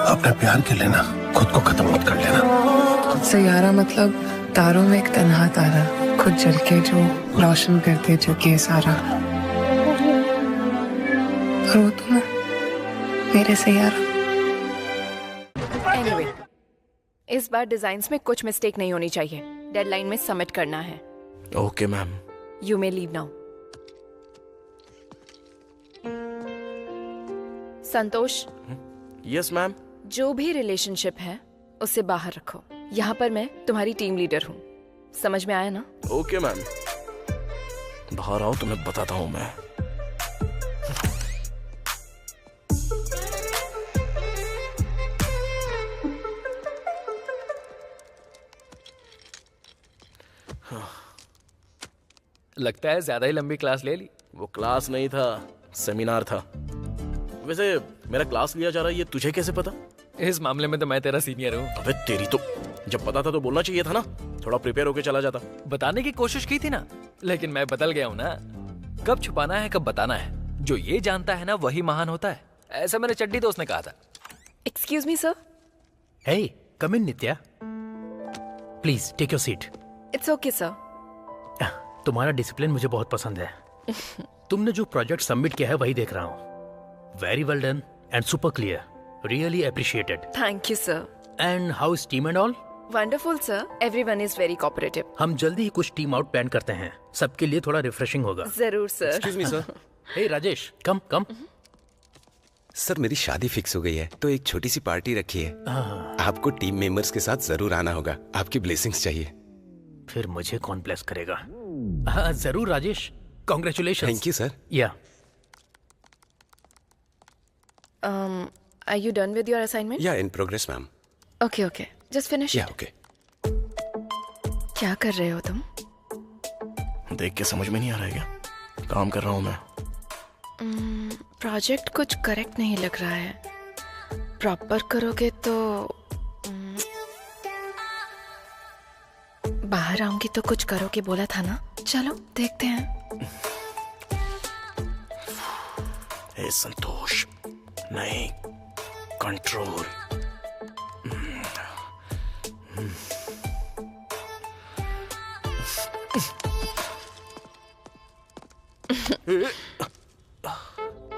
अपने प्यार के लिए ना खुद को खत्म मत कर लेना। सैयारा मतलब तारों में एक तन्हा तारा, खुद जल के जो रोशन करते जग ये सारा। और वो तुम मेरे सैयारा। Anyway, इस बार डिजाइन्स में कुछ मिस्टेक नहीं होनी चाहिए। डेडलाइन में सबमिट करना है। Okay ma'am. You may leave now. Santosh. Yes ma'am. जो भी रिलेशनशिप है उसे बाहर रखो। यहाँ पर मैं तुम्हारी टीम लीडर हूँ, समझ में आया ना? Okay ma'am. बाहर आओ, तुम्हें बताता हूँ मैं। लगता है ज्यादा ही लंबी क्लास ले ली। वो क्लास नहीं था, सेमिनार था। वैसे मेरा क्लास लिया जा रहा है, ये तुझे कैसे पता? इस मामले में तो मैं तेरा सीनियर हूँ। अबे तेरी तो, जब पता था तो बोलना चाहिए था ना, थोड़ा प्रिपेयर होके चला जाता। बताने की कोशिश की थी ना, लेकिन मैं बदल गया हूँ ना। कब छुपाना है कब बताना है, जो ये जानता है ना वही महान होता है, ऐसा मेरे चड्डी दोस्त ने कहा था। Excuse me sir. Hey, come in Nithya. Please take your seat. It's okay sir. तुम्हारा डिसिप्लिन मुझे बहुत पसंद है। तुमने जो प्रोजेक्ट सबमिट किया है वही देख रहा हूँ। Very well done and super clear, really appreciated. Thank you sir. And how is team and all? Wonderful sir, everyone is very cooperative. हम जल्दी ही कुछ टीम आउट प्लान करते हैं, सबके लिए थोड़ा रिफ्रेशिंग होगा। जरूर sir. Excuse me sir. Hey Rajesh, come come. Sir मेरी शादी फिक्स हो गई है, तो एक छोटी सी पार्टी रखी है। आपको टीम मेंबर्स के साथ जरूर आना होगा, आपकी ब्लेसिंग्स चाहिए। फिर मुझे कौन ब्लेस करेगा? हाँ जरूर Rajesh, congratulation. Thank you sir. Yeah are you done with your assignment? Yeah in progress ma'am. Okay okay, just finish. Yeah okay. क्या कर रहे हो तुम? देख के समझ में नहीं आ रहा है क्या? काम कर रहा हूँ मैं। प्रोजेक्ट कुछ करेक्ट नहीं लग रहा है। प्रॉपर करोगे तो बाहर आऊंगी तो कुछ करोगे बोला था ना। चलो देखते हैं। ए संतोष, नहीं, कंट्रोल।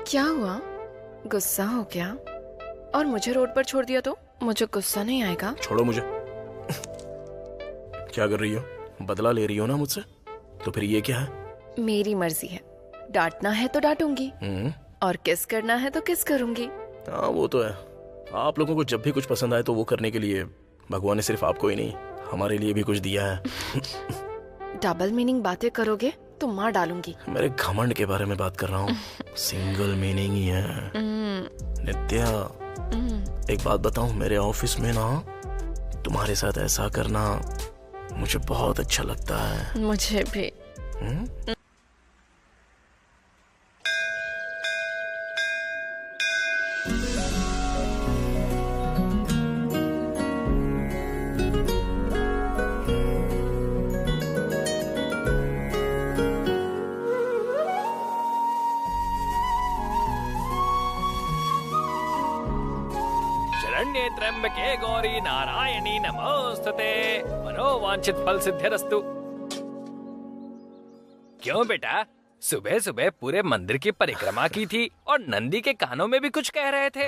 क्या हुआ? गुस्सा हो गया? और मुझे रोड पर छोड़ दिया तो मुझे गुस्सा नहीं आएगा? छोड़ो मुझे। क्या कर रही हो? बदला ले रही हो ना मुझसे? तो फिर ये क्या है? मेरी मर्जी है। डांटना है तो डांटूंगी और किस करना है तो किस करूंगी। हाँ वो तो है। आप लोगों को जब भी कुछ पसंद आए तो वो करने के लिए भगवान ने सिर्फ आपको ही नहीं हमारे लिए भी कुछ दिया है। डबल मीनिंग बातें करोगे तो मार डालूंगी। मेरे घमंड के बारे में बात कर रहा हूँ। सिंगल मीनिंग ही है। नित्या, एक बात बताऊं, मेरे ऑफिस में ना तुम्हारे साथ ऐसा करना मुझे बहुत अच्छा लगता है। मुझे भी। शरण्ये त्र्यंबके गौरी नारायणी नमोस्तुते, मनोवांछित फल सिद्धिरस्तु। क्यों बेटा, सुबह सुबह पूरे मंदिर की परिक्रमा की थी और नंदी के कानों में भी कुछ कह रहे थे।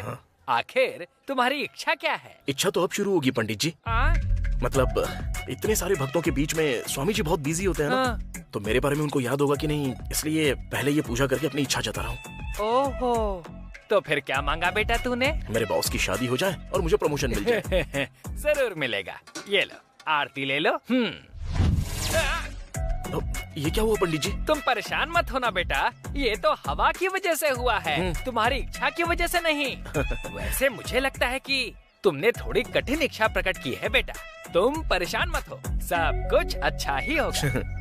आखिर तुम्हारी इच्छा क्या है? इच्छा तो अब शुरू होगी पंडित जी। मतलब इतने सारे भक्तों के बीच में स्वामी जी बहुत बिजी होते हैं ना, तो मेरे बारे में उनको याद होगा कि नहीं, इसलिए पहले ये पूजा करके अपनी इच्छा जता रहा हूँ। ओहो, तो फिर क्या मांगा बेटा तूने? मेरे बॉस की शादी हो जाए और मुझे प्रमोशन मिल जाए। जरूर मिलेगा। ये लो, आरती ले लो। ये क्या हुआ पंडित जी? तुम परेशान मत होना बेटा, ये तो हवा की वजह से हुआ है, तुम्हारी इच्छा की वजह से नहीं। वैसे मुझे लगता है कि तुमने थोड़ी कठिन इच्छा प्रकट की है बेटा। तुम परेशान मत हो, सब कुछ अच्छा ही होगा।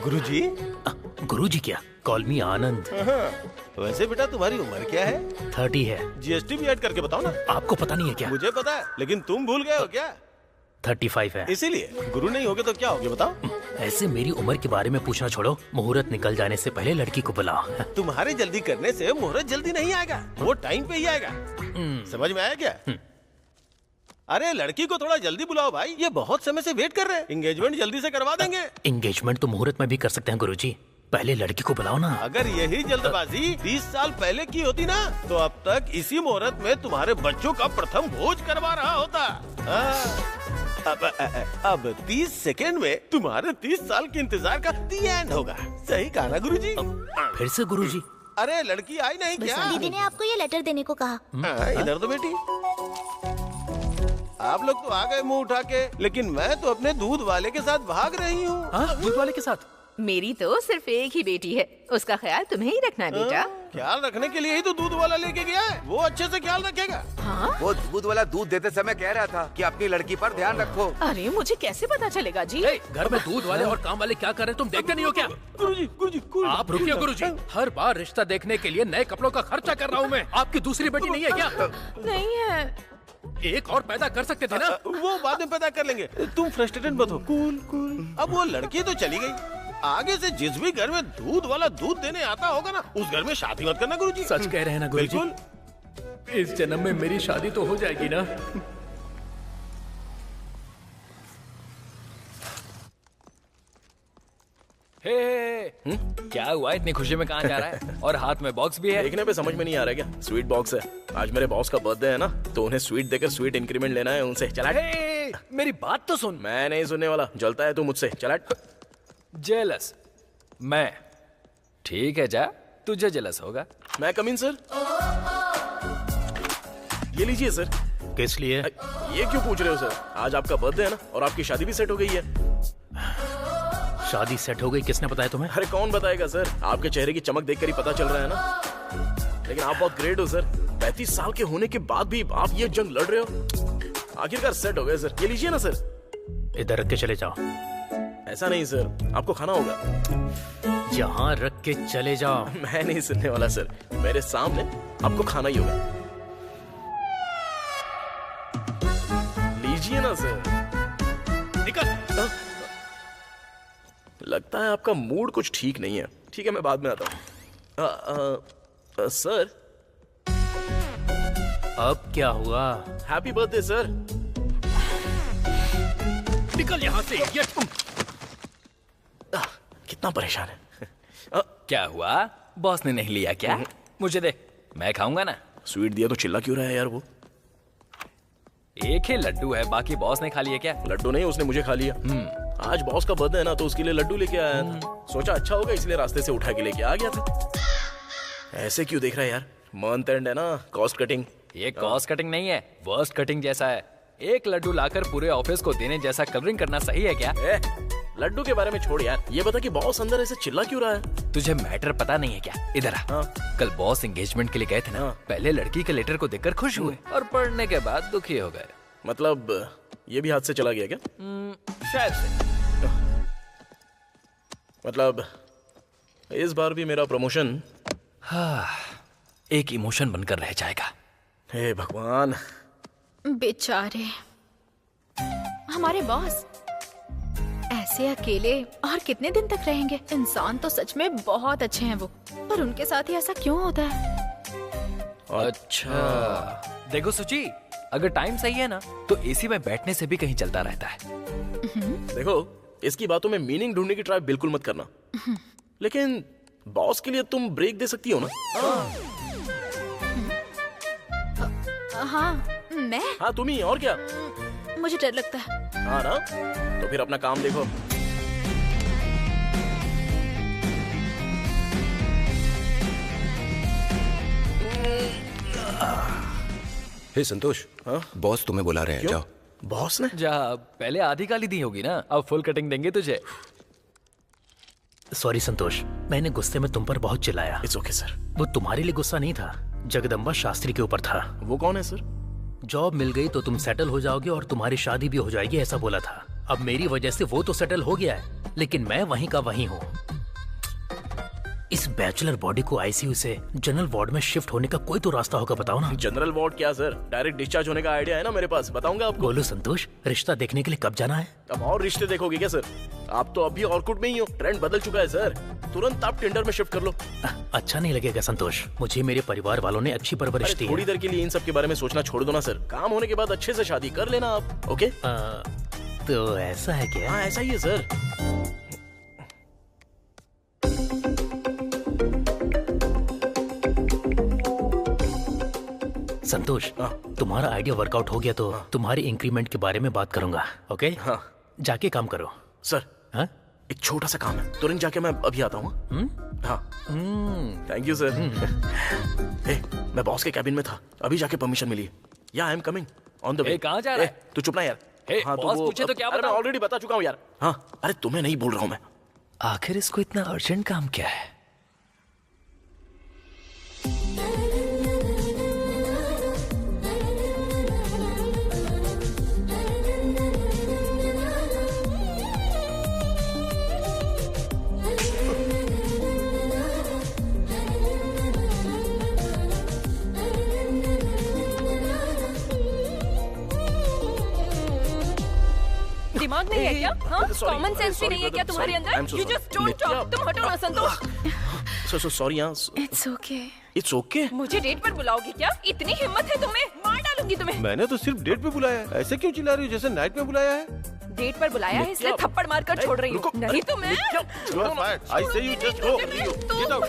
गुरुजी? गुरुजी क्या, कॉल मी आनंद। वैसे बेटा तुम्हारी उम्र क्या है? 30 है। जीएसटी भी ऐड करके बताओ ना। आपको पता नहीं है क्या? मुझे पता है, लेकिन तुम भूल गए हो क्या? 35 है। इसीलिए गुरु नहीं होगे तो क्या होगे बताओ? ऐसे मेरी उम्र के बारे में पूछना छोड़ो, मुहूर्त निकल जाने से पहले लड़की को बुलाओ। तुम्हारे जल्दी करने से मुहूर्त जल्दी नहीं आएगा, वो टाइम पे ही आएगा। समझ में आया क्या? अरे लड़की को थोड़ा जल्दी बुलाओ भाई, ये बहुत समय से वेट कर रहे हैं। एंगेजमेंट जल्दी से करवा देंगे। एंगेजमेंट तो मुहूर्त में भी कर सकते हैं गुरुजी, पहले लड़की को बुलाओ ना। अगर यही जल्दबाजी 30 साल पहले की होती ना, तो अब तक इसी मुहूर्त में तुम्हारे बच्चों का प्रथम भोज करवा रहा होता। अब 30 सेकेंड में तुम्हारे 30 साल के इंतजार का दी एंड होगा। सही कहा ना गुरुजी? फिर से गुरुजी? अरे लड़की आई नहीं क्या? दीदी ने आपको ये लेटर देने को कहा। इधर तो बेटी, आप लोग तो आ गए मुंह उठा के, लेकिन मैं तो अपने दूध वाले के साथ भाग रही हूँ। दूध वाले के साथ? मेरी तो सिर्फ एक ही बेटी है, उसका ख्याल तुम्हें ही रखना है बेटा। ख्याल रखने के लिए ही तो दूध वाला लेके गया है, वो अच्छे से ख्याल रखेगा। हाँ? वो दूध वाला दूध देते समय कह रहा था कि अपनी लड़की पर ध्यान रखो। अरे मुझे कैसे पता चलेगा जी? घर में दूध वाले और काम वाले क्या कर रहे हैं, तुम देखते नहीं हो क्या? गुरुजी आप रुकिए गुरुजी, हर बार रिश्ता देखने के लिए नए कपड़ों का खर्चा कर रहा हूँ मैं। आपकी दूसरी बेटी नहीं है क्या? नहीं है। एक और पैदा कर सकते थे ना? वो बाद में पैदा कर लेंगे, तुम फ्रस्ट्रेटेड मत हो। कूल। अब वो लड़की तो चली गई, आगे से जिस भी घर में दूध वाला दूध देने आता होगा ना, उस घर में शादी मत करना गुरुजी। सच कह रहे हैं ना गुरुजी? बिल्कुल। इस जन्म में मेरी शादी तो हो जाएगी ना? क्या हुआ, इतनी खुशी में कहाँ जा रहा है? और हाथ में बॉक्स भी है। देखने पे समझ में नहीं आ रहा क्या? स्वीट बॉक्स है। आज मेरे बॉस का बर्थडे है ना, तो उन्हें स्वीट देकर स्वीट इंक्रीमेंट लेना है उनसे। चला मेरी बात तो सुन। मैं नहीं सुनने वाला, जलता है तू मुझसे। चला। जेलस मैं? ठीक है जा, तुझे जेलस होगा। मैं कम इन सर? ये लीजिए सर। किस लिए? ये क्यों पूछ रहे हो सर? आज आपका बर्थडे है ना, और आपकी शादी भी सेट हो गई है। शादी सेट हो गई? किसने बताया तुम्हें? अरे कौन बताएगा सर, आपके चेहरे की चमक देखकर ही पता चल रहा है ना। लेकिन आप बहुत ग्रेट हो सर, 35 साल के होने के बाद भी आप ये जंग लड़ रहे हो। आखिरकार सेट हो गए सर। ये लीजिए ना सर। इधर रख के चले जाओ। ऐसा नहीं सर, आपको खाना होगा। जहाँ रख के चले जाओ। मैं नहीं सुनने वाला सर, मेरे सामने आपको खाना ही होगा। लीजिए ना सर। निकल। लगता है आपका मूड कुछ ठीक नहीं है। ठीक है, मैं बाद में आता हूँ। सर अब क्या हुआ? Happy birthday sir. निकल यहाँ से। कितना परेशान है। क्या हुआ, बॉस ने नहीं लिया क्या? मुझे दे, मैं खाऊंगा ना। स्वीट दिया तो चिल्ला क्यों रहा है यार? वो एक ही लड्डू है, बाकी बॉस ने खा लिया क्या? लड्डू नहीं, उसने मुझे खा लिया। आज बॉस का बर्थडे है ना, तो उसके लिए लड्डू लेके आया था। सोचा अच्छा होगा, इसलिए रास्ते से उठा के लेके आ गया था। ऐसे क्यों देख रहा है यार? मंथ एंड है ना, कॉस्ट कटिंग। ये कॉस्ट कटिंग नहीं है, वर्स्ट कटिंग जैसा है। एक लड्डू लाकर पूरे ऑफिस को देने जैसा कवरिंग करना सही है क्या? लड्डू के बारे में छोड़ यार, ये बता कि बॉस अंदर ऐसे चिल्ला क्यों रहा है? तुझे मैटर पता नहीं है क्या? इधर आ। कल बॉस एंगेजमेंट के लिए गए थे ना, पहले लड़की के लेटर को देखकर खुश हुए और पढ़ने के बाद दुखी हो गए। मतलब ये भी हाथ से चला गया क्या? शायद से। मतलब इस बार भी मेरा प्रमोशन एक इमोशन बनकर रह जाएगा। हे भगवान। बेचारे हमारे बॉस ऐसे अकेले और कितने दिन तक रहेंगे? इंसान तो सच में बहुत अच्छे हैं वो, पर उनके साथ ही ऐसा क्यों होता है? अच्छा देखो सुची, अगर टाइम सही है ना, तो एसी में बैठने से भी कहीं चलता रहता है। देखो, इसकी बातों में मीनिंग ढूंढने की ट्राई बिल्कुल मत करना। लेकिन बॉस के लिए तुम ब्रेक दे सकती हो ना? हाँ मैं? हाँ तुम ही, और क्या? मुझे डर लगता है। हाँ ना, तो फिर अपना काम देखो। हे संतोष, बॉस तुम्हें बुला रहे हैं, जाओ। बॉस ने? जा, पहले आधी गाली दी होगी ना, अब फुल कटिंग देंगे तुझे। सॉरी संतोष, मैंने गुस्से में तुम पर बहुत चिल्लाया। It's okay sir. वो तुम्हारे लिए गुस्सा नहीं था, जगदम्बा शास्त्री के ऊपर था। वो कौन है सर? जॉब मिल गई तो तुम सेटल हो जाओगे और तुम्हारी शादी भी हो जाएगी, ऐसा बोला था। अब मेरी वजह से वो तो सेटल हो गया है, लेकिन मैं वहीं का वहीं हूँ। इस बैचलर बॉडी को आईसीयू से जनरल वार्ड में शिफ्ट होने का कोई तो रास्ता होगा, बताओ ना। जनरल वार्ड क्या सर, डायरेक्ट डिस्चार्ज होने का आइडिया है ना मेरे पास, बताऊंगा आपको। बोलो संतोष, रिश्ता देखने के लिए कब जाना है? अब और रिश्ते देखोगे क्या सर? आप तो अभी ऑर्कुट में ही हो, ट्रेंड बदल चुका है सर। तुरंत आप टिंडर में शिफ्ट कर लो। अच्छा नहीं लगेगा संतोष, मुझे मेरे परिवार वालों ने अच्छी परवरिश दी है। थोड़ी देर के लिए इन सब के बारे में सोचना छोड़ दो ना सर, काम होने के बाद अच्छे से शादी कर लेना आप। ओके तो ऐसा है क्या? हाँ ऐसा ही है सर। संतोष, तुम्हारा आइडिया वर्कआउट हो गया तो तुम्हारी इंक्रीमेंट के बारे में बात करूंगा। ओके? हाँ। जाके काम करो। सर एक छोटा सा काम है, तुरंत जाके मैं अभी आता हूँ। हाँ थैंक यू सर। मैं बॉस के कैबिन में था, अभी जाके परमिशन मिली। या I am coming on the way. कहाँ जा रहा है? तू चुप ना यार। हाँ, बॉस पूछे तो क्या बताऊं? मैं ऑलरेडी बता चुका हूँ यार। हाँ अरे तुम्हें नहीं बोल रहा हूँ मैं। आखिर इसको इतना अर्जेंट काम क्या है? दिमाग नहीं है क्या? हाँ, कॉमन सेंस भी नहीं है क्या तुम्हारे अंदर? You just don't talk। तुम हटो ना संतोष। सॉरी यार। It's okay। It's okay। मुझे डेट पर बुलाओगे क्या? इतनी हिम्मत है तुम्हें? मार डालूंगी तुम्हें। मैंने तो सिर्फ डेट पे बुलाया है, ऐसे क्यों चिल्ला रही हो जैसे नाइट में बुलाया है? डेट पर बुलाया है इसलिए थप्पड़ मारकर छोड़ रही हूँ। नहीं तो मैं I say you just go। Get out।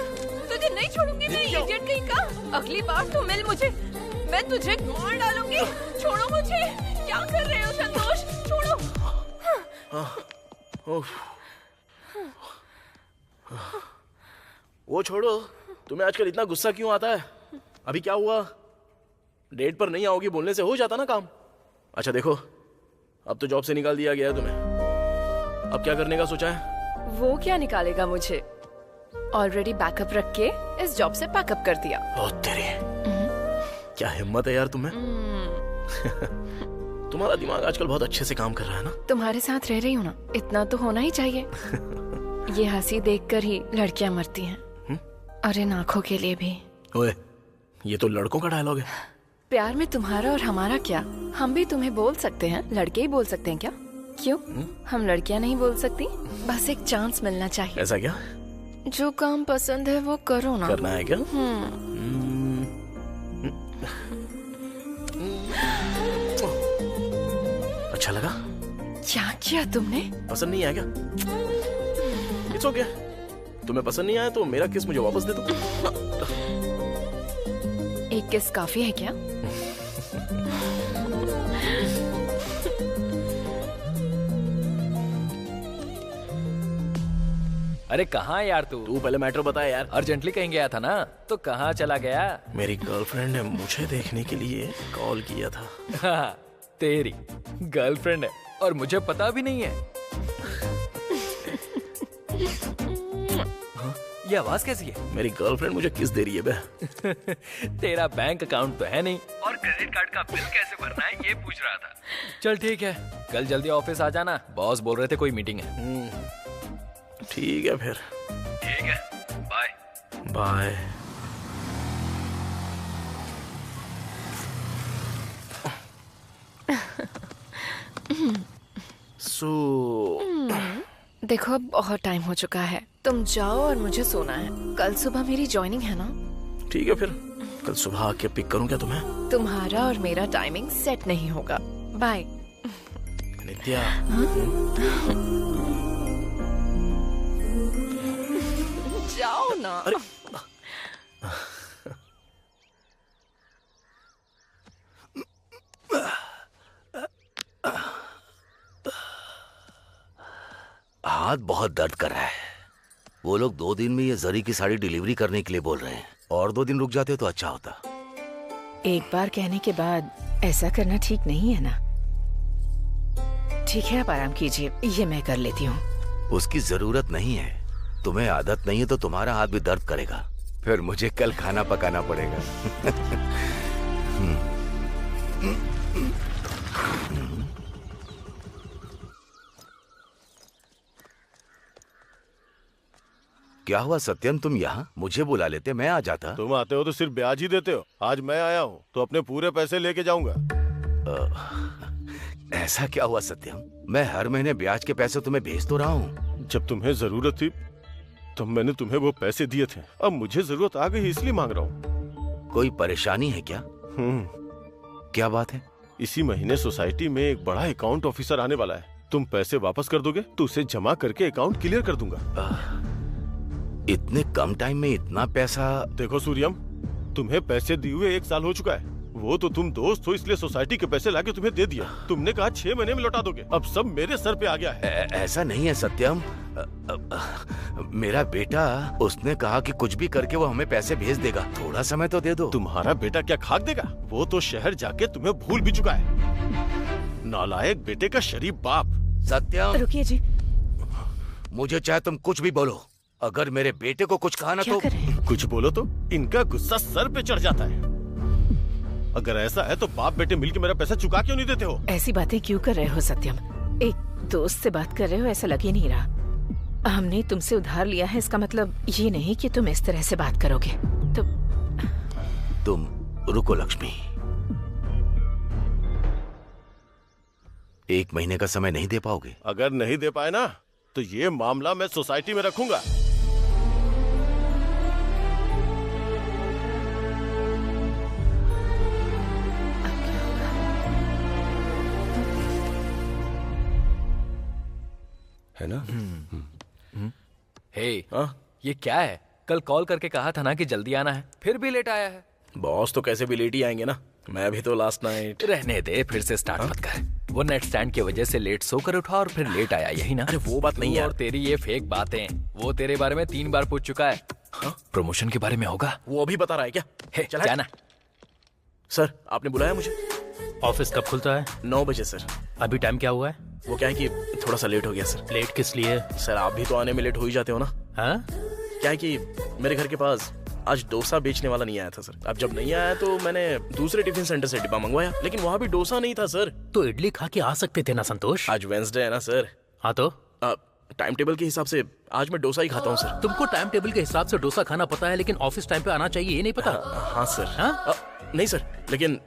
तुझे नहीं छोड़ूंगी मैं, इडियट कहीं का। अगली बार तो मिल मुझे, मैं तुझे मार डालूंगी। छोड़ो मुझे। क्या कर रहे हो संतोष? छोड़ो। वो छोड़ो, तुम्हें आजकल इतना गुस्सा क्यों आता है? अभी क्या हुआ? डेट पर नहीं आओगी बोलने से हो जाता ना काम। अच्छा देखो, अब तो जॉब से निकाल दिया गया है तुम्हें, अब क्या करने का सोचा है? वो क्या निकालेगा मुझे? ऑलरेडी बैकअप रख के इस जॉब से पैकअप कर दिया। ओ तेरी, क्या हिम्मत है यार तुम्हें। तुम्हारा दिमाग आजकल बहुत अच्छे से काम कर रहा है ना। तुम्हारे साथ रह रही हूँ ना, इतना तो होना ही चाहिए। ये हंसी देखकर ही लड़कियां मरती हैं, और इन आंखों के लिए भी। ओए, ये तो लड़कों का डायलॉग है। प्यार में तुम्हारा और हमारा क्या, हम भी तुम्हें बोल सकते हैं, लड़के ही बोल सकते हैं क्या? क्यों हम लड़कियां नहीं बोल सकती? बस एक चांस मिलना चाहिए। ऐसा क्या? जो काम पसंद है वो करो ना। करना है क्या? अच्छा लगा? क्या किया तुमने? पसंद नहीं आया क्या? It's okay. तुम्हें पसंद नहीं आया तो मेरा किस मुझे वापस दे दो। एक किस काफी है क्या? अरे कहाँ यार तू पहले मैटर बता यार। अर्जेंटली कहीं गया था ना, तो कहाँ चला गया? मेरी गर्लफ्रेंड ने मुझे देखने के लिए कॉल किया था। हाँ, तेरी गर्लफ्रेंड है और मुझे पता भी नहीं है। ये आवाज कैसी है? मेरी गर्लफ्रेंड मुझे किस दे रही है बे? तेरा बैंक अकाउंट तो है नहीं, और क्रेडिट कार्ड का बिल कैसे भरना है ये पूछ रहा था। चल ठीक है, कल जल्दी ऑफिस आ जाना, बॉस बोल रहे थे कोई मीटिंग है। ठीक है फिर। ठीक है, बाय बाय। देखो अब बहुत टाइम हो चुका है, तुम जाओ और मुझे सोना है। कल सुबह मेरी ज्वाइनिंग है ना। ठीक है फिर, कल सुबह आके पिक करूं क्या तुम्हें? तुम्हारा और मेरा टाइमिंग सेट नहीं होगा। बाय। नित्या। जाओ ना। हाथ बहुत दर्द कर रहा है। वो लोग 2 दिन में ये जरी की साड़ी डिलीवरी करने के लिए बोल रहे हैं, और 2 दिन रुक जाते तो अच्छा होता। एक बार कहने के बाद ऐसा करना ठीक नहीं है ना। ठीक है, आप आराम कीजिए, ये मैं कर लेती हूँ। उसकी जरूरत नहीं है, तुम्हें आदत नहीं है तो तुम्हारा हाथ भी दर्द करेगा, फिर मुझे कल खाना पकाना पड़ेगा। क्या हुआ सत्यम, तुम यहाँ? मुझे बुला लेते, मैं आ जाता। तुम आते हो तो सिर्फ ब्याज ही देते हो। आज मैं आया हूँ तो अपने पूरे पैसे लेके जाऊंगा। ऐसा क्या हुआ सत्यम? मैं हर महीने ब्याज के पैसे तुम्हें भेज तो रहा हूँ। जब तुम्हें जरूरत थी तब मैंने तुम्हें वो पैसे दिए थे। अब मुझे जरूरत आ गई इसलिए मांग रहा हूँ। कोई परेशानी है क्या? क्या बात है? इसी महीने सोसाइटी में एक बड़ा अकाउंट ऑफिसर आने वाला है। तुम पैसे वापस कर दोगे तो उसे जमा करके अकाउंट क्लियर कर दूंगा। इतने कम टाइम में इतना पैसा? देखो सूर्यम, तुम्हें पैसे दिए हुए 1 साल हो चुका है। वो तो तुम दोस्त हो इसलिए सोसाइटी के पैसे लाके तुम्हें दे दिया। तुमने कहा 6 महीने में लौटा दोगे। अब सब मेरे सर पे आ गया है। ऐसा नहीं है सत्यम। मेरा बेटा, उसने कहा कि कुछ भी करके वो हमें पैसे भेज देगा। थोड़ा समय तो दे दो। तुम्हारा बेटा क्या खाक देगा? वो तो शहर जाके तुम्हें भूल भी चुका है। नालायक बेटे का शरीफ बाप। सत्यम रुकिए जी। मुझे चाहे तुम कुछ भी बोलो, अगर मेरे बेटे को कुछ कहा ना तो कुछ बोलो तो इनका गुस्सा सर पे चढ़ जाता है। अगर ऐसा है तो बाप बेटे मिलके मेरा पैसा चुका क्यों नहीं देते हो? ऐसी बातें क्यों कर रहे हो सत्यम? एक दोस्त से बात कर रहे हो, ऐसा लग ही नहीं रहा। हमने तुमसे उधार लिया है, इसका मतलब ये नहीं कि तुम इस तरह से बात करोगे। तुम रुको लक्ष्मी, 1 महीने का समय नहीं दे पाओगे? अगर नहीं दे पाए ना तो ये मामला मैं सोसाइटी में रखूंगा। है ना? हे, ये क्या है? कल कॉल करके कहा था ना कि जल्दी आना है, फिर भी लेट आया है। बॉस तो कैसे भी लेट ही आएंगे ना। मैं भी तो लास्ट नाइट। रहने दे, फिर से स्टार्ट मत कर। वो नेट स्टैंड की वजह से लेट सोकर उठा और फिर लेट आया, यही ना? अरे वो बात नहीं है। और तेरी ये फेक बातें, वो तेरे बारे में 3 बार पूछ चुका है। प्रमोशन के बारे में होगा? वो अभी बता रहा है क्या? चला जाना। सर, आपने बुलाया मुझे? ऑफिस कब खुलता है? 9 बजे सर। अभी टाइम क्या हुआ है? वो क्या है कि थोड़ा सा लेट हो गया सर। लेट किस लिए? सर आप भी तो आने में लेट हो ही जाते हो ना। हाँ? क्या है कि मेरे घर के पास आज डोसा बेचने वाला नहीं आया था सर। अब जब नहीं आया तो मैंने दूसरे टिफिन सेंटर से डिब्बा मंगवाया, लेकिन वहाँ भी डोसा नहीं था सर। तो इडली खा के आ सकते थे ना संतोष? आज वेंसडे है ना सर। हाँ तो टाइम टेबल के हिसाब से आज मैं डोसा ही खाता हूँ सर। तुमको टाइम टेबल के हिसाब से डोसा खाना पता है, लेकिन ऑफिस टाइम पे आना चाहिए ये नहीं पता? हाँ सर। हाँ? नहीं सर, लेकिन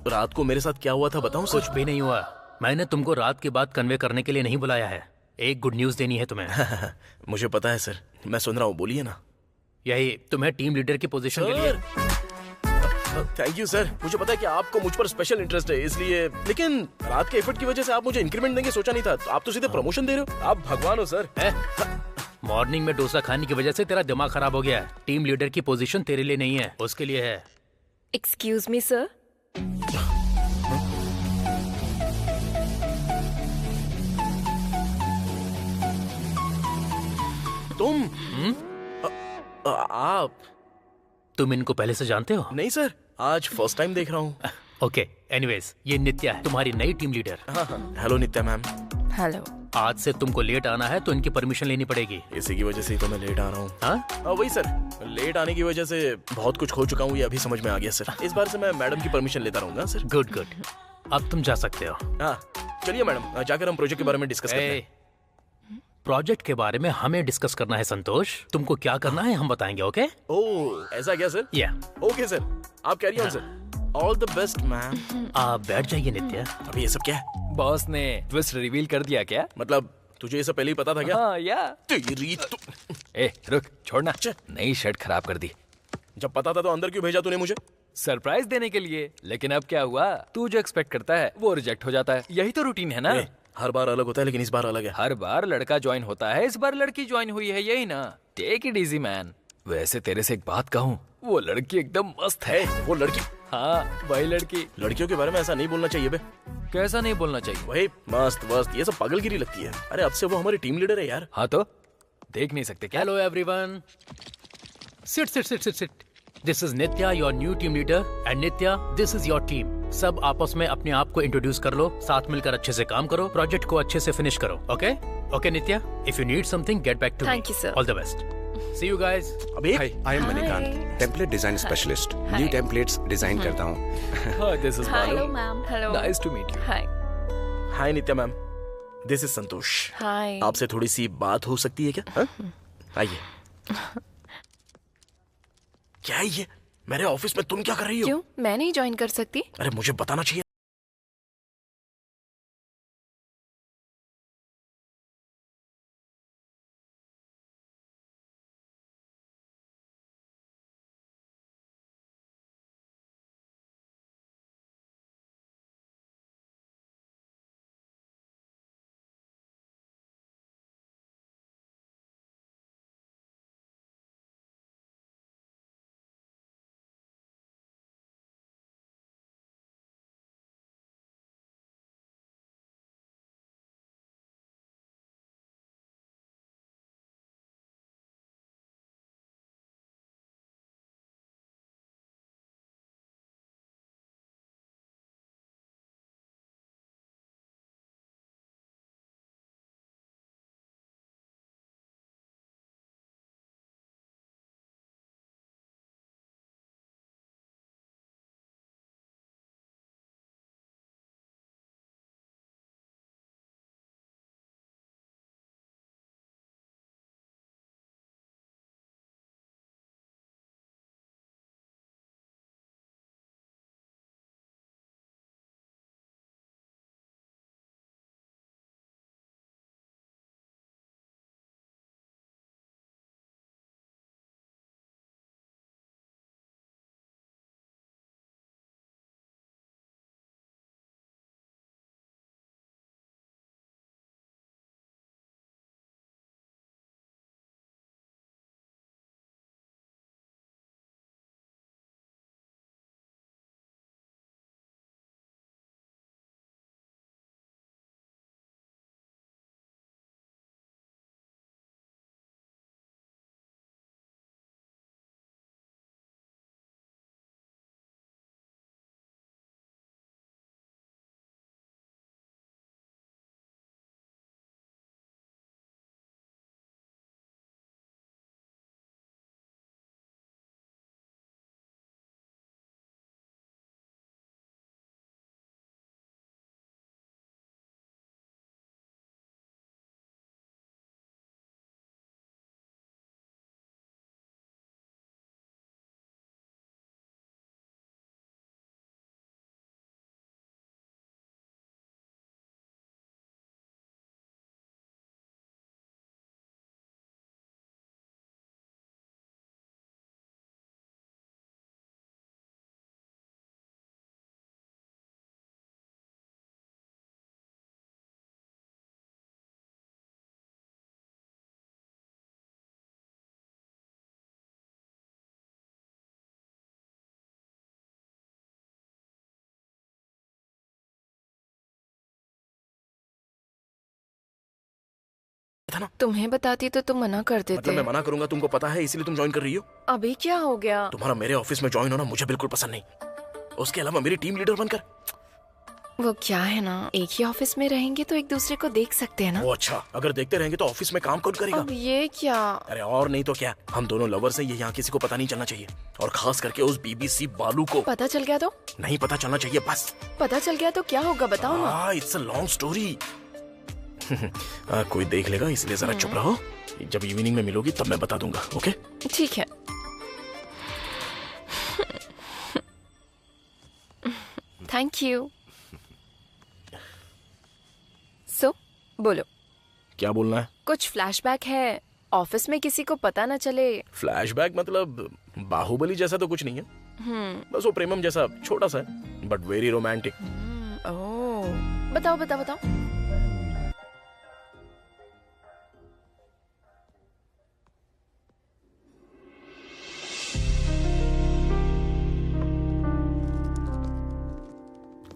रात को मेरे साथ क्या हुआ था बताऊं सर? कुछ भी नहीं हुआ। मैंने तुमको रात की बात कन्वे करने के लिए नहीं बुलाया है, एक गुड न्यूज देनी है तुम्हें। मुझे पता है सर, मैं सुन रहा हूँ, बोलिए ना। यही तुम्हें टीम लीडर की पोजीशन के लिए। थैंक यू सर, मुझे पता है कि आपको मुझ पर स्पेशल इंटरेस्ट है इसलिए, लेकिन रात के एफर्ट की वजह से आप मुझे इंक्रीमेंट देंगे सोचा नहीं था। तो आप तो सीधे प्रमोशन दे रहे हो। आप भगवान हो सर। मॉर्निंग में डोसा खाने की वजह से तेरा दिमाग खराब हो गया है। टीम लीडर की पोजीशन तेरे लिए नहीं है, उसके लिए है। Excuse me sir. तुम इनको पहले से जानते हो? नहीं सर, आज फर्स्ट टाइम देख रहा हूँ। ओके, एनीवेज ये नित्या है, तुम्हारी नई टीम लीडर। हेलो नित्या मैम। हेलो। आज से तुमको लेट आना है तो इनकी परमिशन लेनी पड़ेगी। इसी की वजह से ही तो मैं लेट आ रहा हूँ। हाँ वही सर, लेट आने की वजह से बहुत कुछ खो चुका हूँ, ये अभी समझ में आ गया सर। इस बार से मैं मैडम की परमिशन लेता रहूंगा सर। गुड गुड, अब तुम जा सकते हो। हाँ चलिए मैडम, जाकर हम प्रोजेक्ट के बारे में डिस्कस करते हैं। प्रोजेक्ट के बारे में हमें डिस्कस करना है संतोष, तुमको क्या करना है हम बताएंगे। ओके? ओह ऐसा क्या सर? या ओके सर, आप carry on sir. All the best ma'am. आप बैठ जाइए नित्या। अभी ये सब क्या है? बॉस ने ट्विस्ट रिवील कर दिया क्या? मतलब तुझे ये सब पहले ही पता था क्या? हाँ या। तेरी तो रुक, छोड़ना। नई शर्ट खराब कर दी। जब पता था तो अंदर क्यों भेजा तूने मुझे? सरप्राइज देने के लिए। लेकिन अब क्या हुआ, तू जो एक्सपेक्ट करता है वो रिजेक्ट हो जाता है। यही तो रूटीन है ना। हर बार अलग होता है लेकिन इस बार अलग है। हर बार लड़का ज्वाइन होता है, इस बार लड़की ज्वाइन हुई है, यही ना। Take it easy man. वैसे तेरे से एक बात कहूँ, वो लड़की एकदम मस्त है। वो लड़की? हाँ वही लड़की। लड़कियों के बारे में ऐसा नहीं बोलना चाहिए बे। कैसा नहीं बोलना चाहिए? वही मस्त वस्त ये सब पागलगिरी लगती है। अरे अब से वो हमारी टीम लीडर है यार। हाँ तो देख नहीं सकते क्या? Hello everyone, sit sit sit sit sit. This is Nitya, your new team leader, and Nitya this is your team. सब आपस में अपने आप को इंट्रोड्यूस कर लो, साथ मिलकर अच्छे से काम करो, प्रोजेक्ट को अच्छे से फिनिश करो। Okay okay Nitya, if you need something get back to me. Thank you sir. All the best. See you guys. अबे I am Manikant, template design specialist. New templates design करता हूँ। This is hello ma'am. Hello, nice to meet you. Hi. Hi Nitya ma'am, this is Santosh. Hi. आपसे थोड़ी सी बात हो सकती है क्या? आइए। क्या है ये? मेरे ऑफिस में तुम क्या कर रही हो? क्यों, मैं नहीं ज्वाइन कर सकती? अरे मुझे बताना चाहिए। तुम्हें बताती तो तुम मना कर देते। मतलब मैं मना करूंगा तुमको पता है, इसीलिए तुम ज्वाइन कर रही हो? अभी क्या हो गया? तुम्हारा मेरे ऑफिस में ज्वाइन होना मुझे बिल्कुल पसंद नहीं। उसके अलावा मेरी टीम लीडर बनकर। वो क्या है ना, एक ही ऑफिस में रहेंगे तो एक दूसरे को देख सकते हैं ना। वो अच्छा, अगर देखते रहेंगे तो ऑफिस में काम कौन करेगा? अब ये क्या? अरे और नहीं तो क्या, हम दोनों लवर्स हैं, ये यहाँ किसी को पता नहीं चलना चाहिए। और खास करके उस बीबीसी बालू को। पता चल गया तो? नहीं पता चलना चाहिए बस। पता चल गया तो क्या होगा बताओ ना। It's a long story. कोई देख लेगा इसलिए जरा चुप रहो। जब इवनिंग में मिलोगी तब मैं बता दूंगा, ओके? ठीक है। Thank you. सो बोलो। क्या बोलना है? कुछ फ्लैशबैक है, ऑफिस में किसी को पता ना चले। फ्लैशबैक मतलब बाहुबली जैसा तो कुछ नहीं है, बस वो प्रेमम जैसा छोटा सा है, बट वेरी रोमांटिक। ओह, बताओ बताओ बताओ।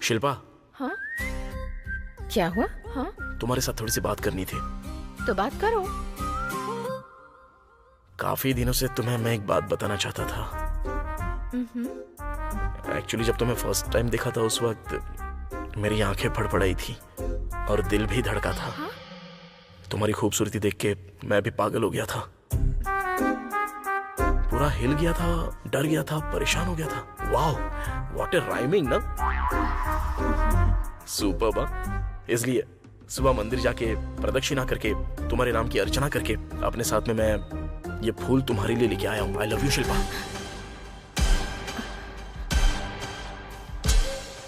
शिल्पा। हाँ? क्या हुआ? हाँ? तुम्हारे साथ थोड़ी सी बात करनी थी। तो बात करो। काफी दिनों से तुम्हें मैं एक बात बताना चाहता था। एक्चुअली जब तुम्हें फर्स्ट टाइम देखा था उस वक्त मेरी आंखें फड़फड़ाई थी और दिल भी धड़का था। तुम्हारी खूबसूरती देख के मैं भी पागल हो गया था, पूरा हिल गया था, डर गया था, परेशान हो गया था। वाओ, व्हाट ए राइमिंग ना। सुपर्ब। इसलिए सुबह मंदिर जाके प्रदक्षिणा करके तुम्हारे नाम की अर्चना करके अपने साथ में मैं ये फूल तुम्हारे लिए लेके आया हूँ। I love you Shilpa.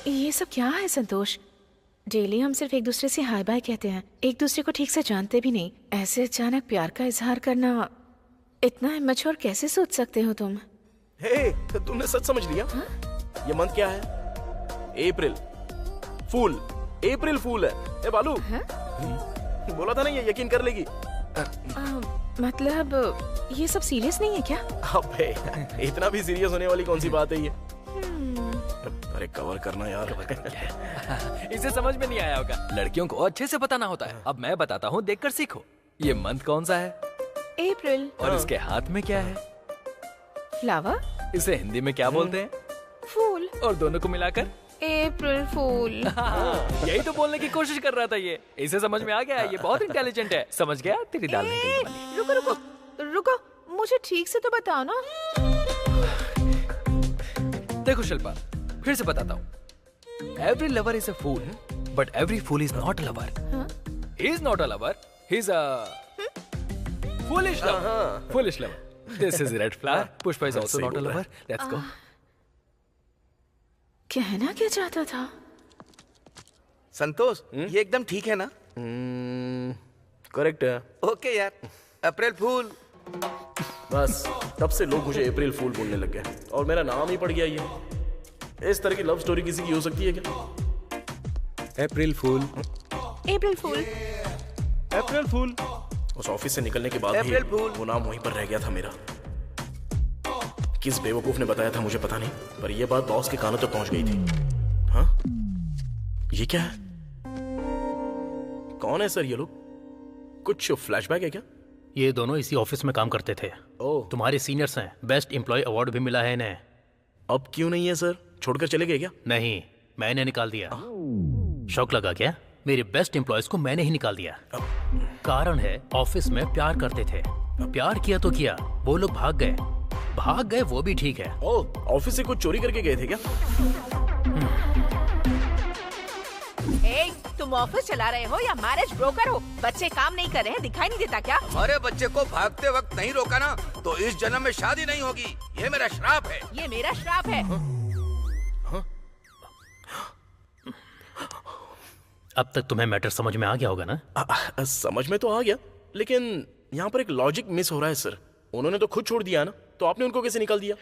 ये सब क्या है संतोष? डेली हम सिर्फ एक दूसरे से हाय बाय कहते हैं, एक दूसरे को ठीक से जानते भी नहीं। ऐसे अचानक प्यार का इजहार करना, इतना इमैच्योर कैसे सोच सकते हो तुम? हे, तुमने सच समझ लिया? ये मंथ क्या है? अप्रैल फूल। अप्रैल फूल है। ए बालू, बोला था ना ये यकीन कर लेगी। मतलब ये सब सीरियस नहीं है क्या? अबे इतना भी सीरियस होने वाली कौन सी बात है ये? अरे कवर करना यार। इसे समझ में नहीं आया होगा। लड़कियों को अच्छे से बताना होता है। अब मैं बताता हूँ, देखकर सीखो। ये मंथ कौन सा है? अप्रैल। और इसके हाथ में क्या है? फ्लावर। इसे हिंदी में क्या बोलते हैं? फूल। और दोनों को मिलाकर? अप्रैल फूल। यही तो बोलने की कोशिश कर रहा था ये। इसे समझ में आ गया। ये बहुत इंटेलिजेंट है। समझ गया? तेरी दाल निकलने वाली। रुको रुको रुको, मुझे ठीक से तो बताओ ना। देखो शिल्पा, फिर से बताता हूँ। Every lover is a fool, but every fool is not a lover. He is not a lover, he is a foolish lover. Foolish lover. This is red flower. Pushpa is also not a lover. Let's go. कहना क्या चाहता था? संतोष, ये एकदम ठीक है ना? Correct है। ओके यार, अप्रैल फूल। बस तब से लोग मुझे अप्रैल फूल बोलने लग गए और मेरा नाम ही पड़ गया ये। इस तरह की लव स्टोरी किसी की हो सकती है क्या? अप्रैल फूल। अप्रैल फूल। अप्रैल फूल। उस ऑफिस से निकलने के बाद भी अप्रैल फूल। वो नाम वहीं पर रह गया था मेरा। किस बेवकूफ ने बताया था मुझे पता नहीं, पर यह बात बॉस के कानों तक पहुंच गई थी। हाँ, ये क्या है? कौन है सर ये लोग? कुछ फ्लैशबैक है क्या? ये दोनों इसी ऑफिस में काम करते थे। ओह, तुम्हारे सीनियर्स हैं। बेस्ट एम्प्लॉय अवार्ड भी मिला है इन्हें। अब क्यों नहीं है सर? छोड़कर चले गए क्या? नहीं, मैंने निकाल दिया। शौक लगा क्या? मेरे बेस्ट एम्प्लॉयज को मैंने ही निकाल दिया। कारण है, ऑफिस में प्यार करते थे। प्यार किया तो किया, वो लोग भाग गए वो भी ठीक है। ओह, ऑफिस से कुछ चोरी करके गए थे क्या? तुम ऑफिस चला रहे हो या मैरिज ब्रोकर हो? बच्चे काम नहीं कर रहे हैं, दिखाई नहीं देता क्या? हमारे बच्चे को भागते वक्त नहीं रोका ना, तो इस जन्म में शादी नहीं होगी। ये मेरा श्राप है। ये मेरा श्राप है। अब तक तुम्हें मैटर समझ में आ गया होगा ना? समझ में तो आ गया, लेकिन यहाँ पर एक लॉजिक मिस हो रहा है सर। उन्होंने तो खुद छोड़ दिया ना, तो आपने उनको कैसे निकाल दिया?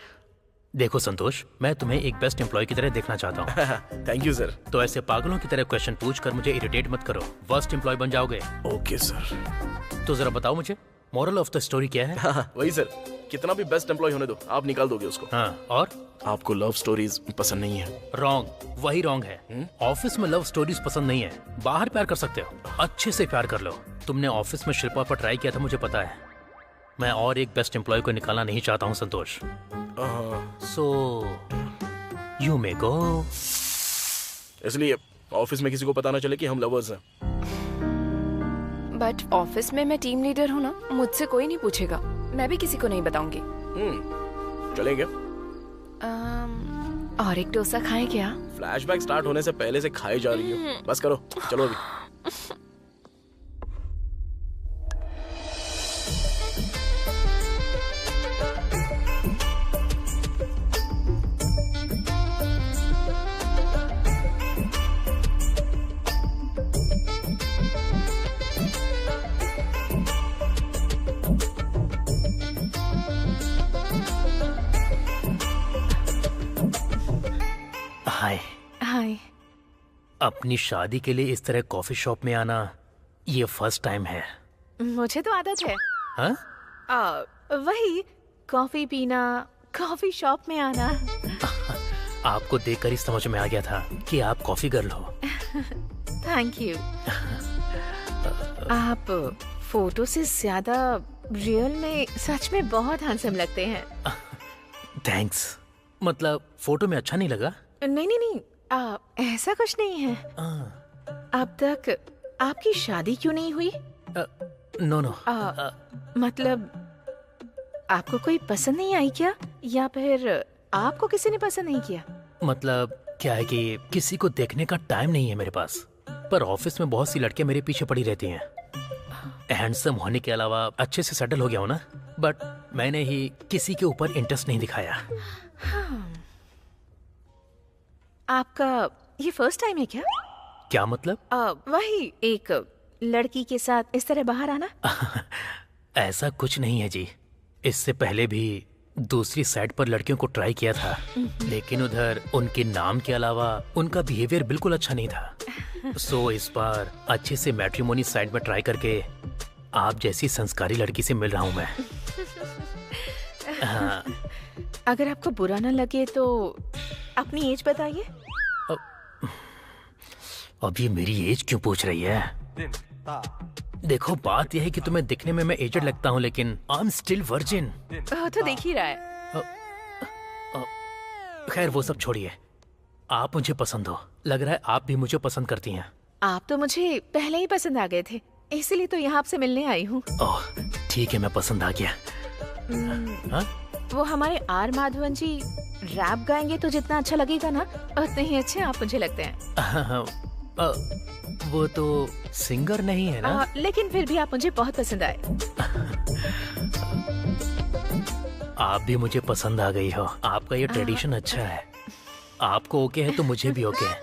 देखो संतोष, मैं तुम्हें एक बेस्ट एम्प्लॉय की तरह देखना चाहता हूँ। Thank you sir. तो ऐसे पागलों की तरह क्वेश्चन पूछकर मुझे इरिटेट मत करो। वर्स्ट एम्प्लॉय बन जाओगे। Okay sir. तो जरा बताओ मुझे, मोरल ऑफ द स्टोरी क्या है? वही सर, कितना भी बेस्ट एम्प्लॉय होने दो, आप निकाल दोगे उसको। हाँ, और आपको लव स्टोरीज पसंद नहीं है? रॉन्ग, वही रॉन्ग है। ऑफिस में लव स्टोरीज पसंद नहीं है। बाहर प्यार कर सकते हो, अच्छे से प्यार कर लो। तुमने ऑफिस में शिल्पा पर ट्राई किया था, मुझे पता है। मैं और एक बेस्ट एम्प्लॉय को निकालना नहीं चाहता हूँ संतोष। सो यू मे गो। इसलिए ऑफिस में किसी को पता ना चले कि हम लवर्स हैं। बट ऑफिस में मैं टीम लीडर हूँ ना, मुझसे कोई नहीं पूछेगा। मैं भी किसी को नहीं बताऊंगी। चलेंगे। और एक डोसा खाएं क्या? फ्लैशबैक स्टार्ट होने से पहले से खाई जा रही हो। बस करो, चलो अभी। हाय। हाय। अपनी शादी के लिए इस तरह कॉफी शॉप में आना ये फर्स्ट टाइम है। मुझे तो आदत है। हाँ? वही कॉफी पीना, कॉफी शॉप में आना। आपको देखकर ही समझ में आ गया था कि आप कॉफी गर्ल हो। Thank you. आप फोटो से ज्यादा रियल में सच में बहुत हैंडसम लगते हैं। थैंक्स। मतलब फोटो में अच्छा नहीं लगा? नहीं नहीं नहीं, ऐसा कुछ नहीं है। अब तक आपकी शादी क्यों नहीं हुई? No no. मतलब आपको कोई पसंद नहीं आई क्या, या फिर आपको किसी ने पसंद नहीं किया? मतलब क्या है कि किसी को देखने का टाइम नहीं है मेरे पास, पर ऑफिस में बहुत सी लड़कियां मेरे पीछे पड़ी रहती हैं। हैंडसम होने के अलावा अच्छे से सेटल हो गया हो ना, बट मैंने ही किसी के ऊपर इंटरेस्ट नहीं दिखाया। आपका ये फर्स्ट टाइम है क्या? क्या मतलब? वही एक लड़की के साथ इस तरह बाहर आना। ऐसा कुछ नहीं है जी। इससे पहले भी दूसरी साइड पर लड़कियों को ट्राई किया था, लेकिन उधर उनके नाम के अलावा उनका बिहेवियर बिल्कुल अच्छा नहीं था। सो इस बार अच्छे से मैट्रिमोनी साइड में ट्राई करके आप जैसी संस्कारी लड़की से मिल रहा हूँ मैं। हाँ। अगर आपको बुरा ना लगे तो अपनी एज बताइए। अब ये मेरी एज क्यों पूछ रही है? देखो, बात यह है कि तुम्हें दिखने में मैं एजड लगता हूँ, लेकिन आई एम स्टिल वर्जिन। तो देख ही रहा है। खैर वो सब छोड़िए, आप मुझे पसंद हो। लग रहा है आप भी मुझे पसंद करती हैं। आप तो मुझे पहले ही पसंद आ गए थे, इसीलिए तो यहाँ आपसे मिलने आई हूँ। ओह ठीक है, मैं पसंद आ गया। हाँ? वो हमारे आर माधवन जी रैप गाएंगे तो जितना अच्छा लगेगा ना, उतने ही अच्छे आप मुझे लगते हैं। वो तो सिंगर नहीं है ना? लेकिन फिर भी आप मुझे बहुत पसंद आए। आप भी मुझे पसंद आ गई हो। आपका ये ट्रेडिशन अच्छा है। आपको ओके है तो मुझे भी ओके है।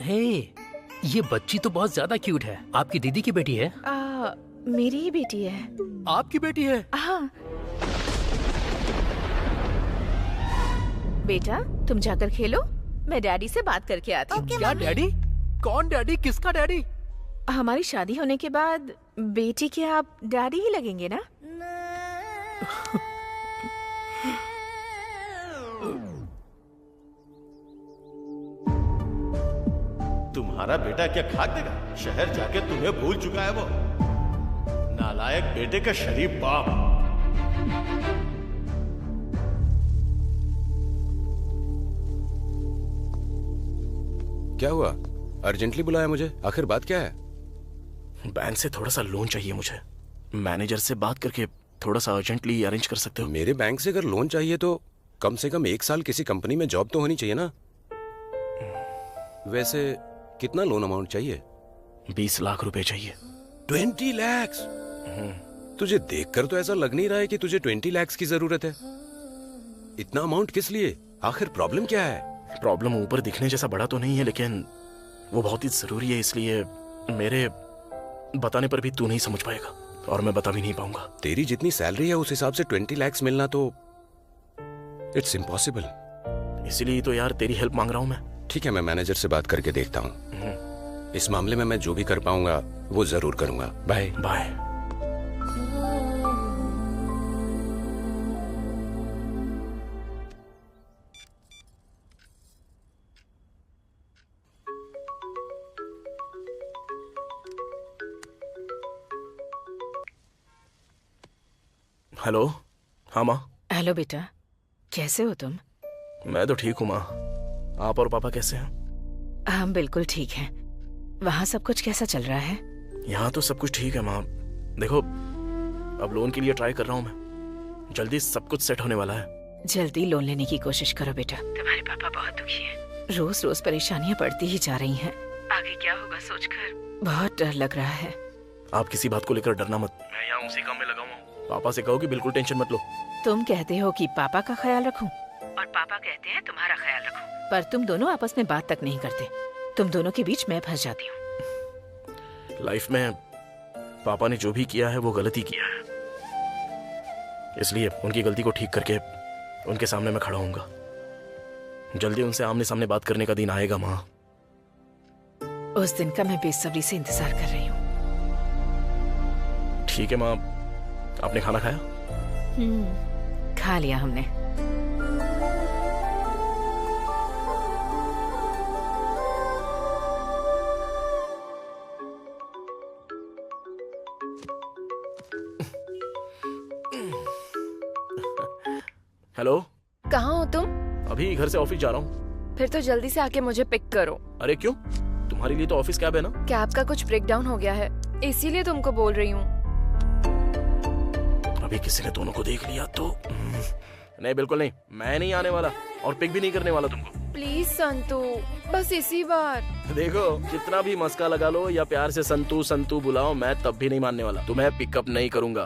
हे, ये बच्ची तो बहुत ज्यादा क्यूट है। आपकी दीदी की बेटी है? मेरी ही बेटी है। आपकी बेटी है? हाँ। बेटा तुम जाकर खेलो, मैं डैडी से बात करके आती हूँ। क्या डैडी? कौन डैडी? किसका डैडी? हमारी शादी होने के बाद बेटी के आप डैडी ही लगेंगे ना? तुम्हारा बेटा क्या खाक देगा? शहर जाके तुम्हें भूल चुका है वो। नालायक बेटे का शरीफ बाप। क्या हुआ? अर्जेंटली बुलाया मुझे? आखिर बात क्या है? बैंक से थोड़ा सा लोन चाहिए मुझे। मैनेजर से बात करके थोड़ा सा अर्जेंटली अरेंज कर सकते हो? मेरे बैंक से अगर लोन चाहिए तो कम से कम 1 साल किसी कंपनी में जॉब तो होनी चाहिए ना। वैसे कितना लोन अमाउंट चाहिए? 20 लाख रुपए चाहिए। 20 लाख? तुझे देखकर तो ऐसा लग नहीं रहा है कि तुझे 20 लाख की जरूरत है। इतना अमाउंट किस लिए? आखिर प्रॉब्लम क्या है? प्रॉब्लम ऊपर दिखने जैसा बड़ा तो नहीं है, लेकिन वो बहुत ही जरूरी है, इसलिए मेरे बताने पर भी तू नहीं समझ पाएगा और मैं बता भी नहीं पाऊंगा। तेरी जितनी सैलरी है उस हिसाब से 20 लाख मिलना तो इट्स इम्पॉसिबल। इसीलिए तो यार तेरी हेल्प मांग रहा हूं मैं। ठीक है, मैं मैनेजर से बात करके देखता हूँ। इस मामले में मैं जो भी कर पाऊंगा वो जरूर करूंगा। Bye bye. हेलो। हाँ माँ। हेलो बेटा, कैसे हो तुम? मैं तो ठीक हूँ माँ। आप और पापा कैसे हैं? हम बिल्कुल ठीक हैं। वहाँ सब कुछ कैसा चल रहा है? यहाँ तो सब कुछ ठीक है माँ। देखो, अब लोन के लिए ट्राई कर रहा हूँ मैं। जल्दी सब कुछ सेट होने वाला है। जल्दी लोन लेने की कोशिश करो बेटा। तुम्हारे पापा बहुत दुखी हैं। रोज रोज परेशानियाँ बढ़ती ही जा रही हैं। आगे क्या होगा सोचकर बहुत डर लग रहा है। आप किसी बात को लेकर डरना मत। मैं यहाँ उसी काम में लगा हूँ। पापा से कहो कि बिल्कुल टेंशन मत लो। तुम कहते हो कि पापा का ख्याल रखूं और पापा कहते हैं तुम्हारा ख्याल रखूं, पर तुम दोनों आपस में बात तक नहीं करते। तुम दोनों के बीच मैं फंस जाती हूँ। लाइफ में पापा ने जो भी किया है वो गलती किया है, इसलिए उनकी गलती को ठीक करके उनके सामने मैं खड़ा होऊंगा। जल्दी उनसे आमने सामने बात करने का दिन आएगा माँ। उस दिन का मैं बेसब्री से इंतजार कर रही हूँ। ठीक है माँ। आपने खाना खाया? खा लिया हमने। हेलो। कहाँ हो तुम? अभी घर से ऑफिस जा रहा हूँ। फिर तो जल्दी से आके मुझे पिक करो। अरे क्यों? तुम्हारे लिए तो ऑफिस कैब है ना। कैब का कुछ ब्रेकडाउन हो गया है, इसीलिए तुमको बोल रही हूँ। अभी किसी ने दोनों को देख लिया तो नहीं, बिल्कुल नहीं। मैं नहीं आने वाला और पिक भी नहीं करने वाला तुमको। प्लीज संतू, बस इसी बार। देखो कितना भी मस्का लगा लो या प्यार से संतू संतू बुलाओ, मैं तब भी नहीं मानने वाला। तुम्हें पिकअप नहीं करूंगा।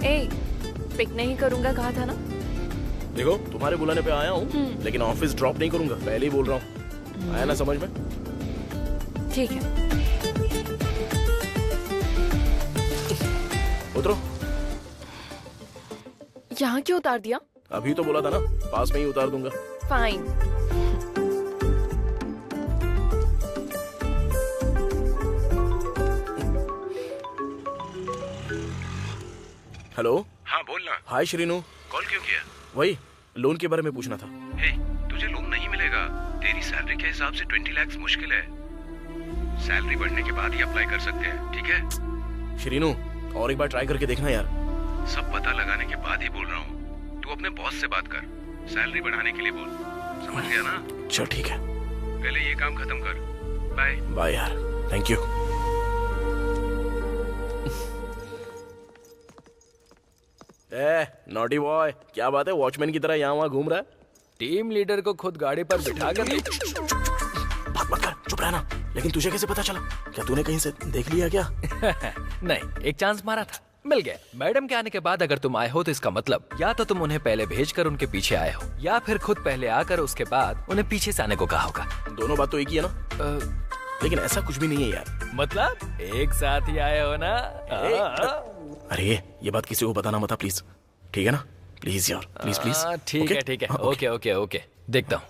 ए, पिक नहीं करूंगा कहा था ना। देखो तुम्हारे बुलाने पे आया हूँ, लेकिन ऑफिस ड्रॉप नहीं करूंगा, पहले ही बोल रहा हूँ। आया ना समझ में? ठीक है। उतरो। यहाँ क्यों उतार दिया? अभी तो बोला था ना, पास में ही उतार दूंगा। फाइन। हेलो। हाँ बोलना। हाय श्रीनू। कॉल क्यों किया? वही लोन के बारे में पूछना था। हे, तुझे लोन नहीं मिलेगा। तेरी सैलरी के हिसाब से 20 लाख मुश्किल है। सैलरी बढ़ने के बाद ही अप्लाई कर सकते हैं, ठीक है? श्रीनू और एक बार ट्राई करके देखना यार। सब पता लगाने के बाद ही बोल रहा हूँ। तू अपने बॉस से बात कर, सैलरी बढ़ाने के लिए बोल। समझ गया ना? चल ठीक है। पहले ये काम खत्म कर। बाय। बाय यार, थैंक यू। नॉटी बॉय, क्या बात है वॉचमैन की तरह यहाँ वहाँ घूम रहा है? टीम लीडर को खुद गाड़ी पर बिठा कर ले। बात मत कर, चुप रहना। लेकिन तुझे कैसे पता चला? क्या तूने कहीं से देख लिया क्या? नहीं, एक चांस मारा था, मिल गया। मैडम के आने के बाद अगर तुम आए हो तो इसका मतलब या तो तुम उन्हें पहले भेजकर उनके पीछे आए हो, या फिर खुद पहले आकर उसके बाद उन्हें पीछे से आने को कहा होगा। दोनों बात तो एक ही है ना? लेकिन ऐसा कुछ भी नहीं है यार। मतलब एक साथ ही आए हो ना? अरे ये बात किसी को बताना मत प्लीज, ठीक है ना? प्लीज यार, प्लीज प्लीज। ठीक है ठीक है, ओके ओके ओके, देखता हूँ।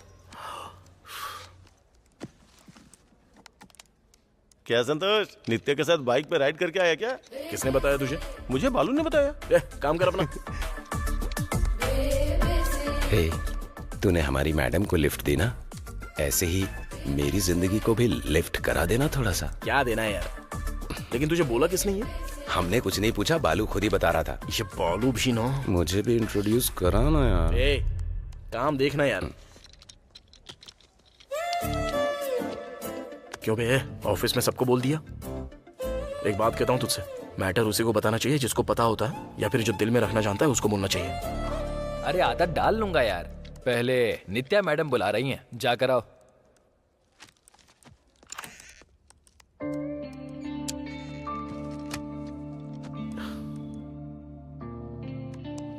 क्या संतोष, नित्य के साथ बाइक पे राइड करके आया क्या? किसने बताया तुझे? मुझे बालू ने बताया। काम कर अपना। हे, तूने हमारी मैडम को लिफ्ट दी ना, ऐसे ही मेरी जिंदगी को भी लिफ्ट करा देना थोड़ा सा। क्या देना है यार? लेकिन तुझे बोला किसने ये? हमने कुछ नहीं पूछा, बालू खुद ही बता रहा था। ये बालू भी ना, मुझे भी इंट्रोड्यूस करा ना यार। काम देखना यार। क्यों बे, ऑफिस में सबको बोल दिया? एक बात कहता हूँ तुझसे, मैटर उसी को बताना चाहिए जिसको पता होता है, या फिर जो दिल में रखना जानता है उसको बोलना चाहिए। अरे आदत डाल लूंगा यार। पहले नित्या मैडम बुला रही हैं, जाकर आओ।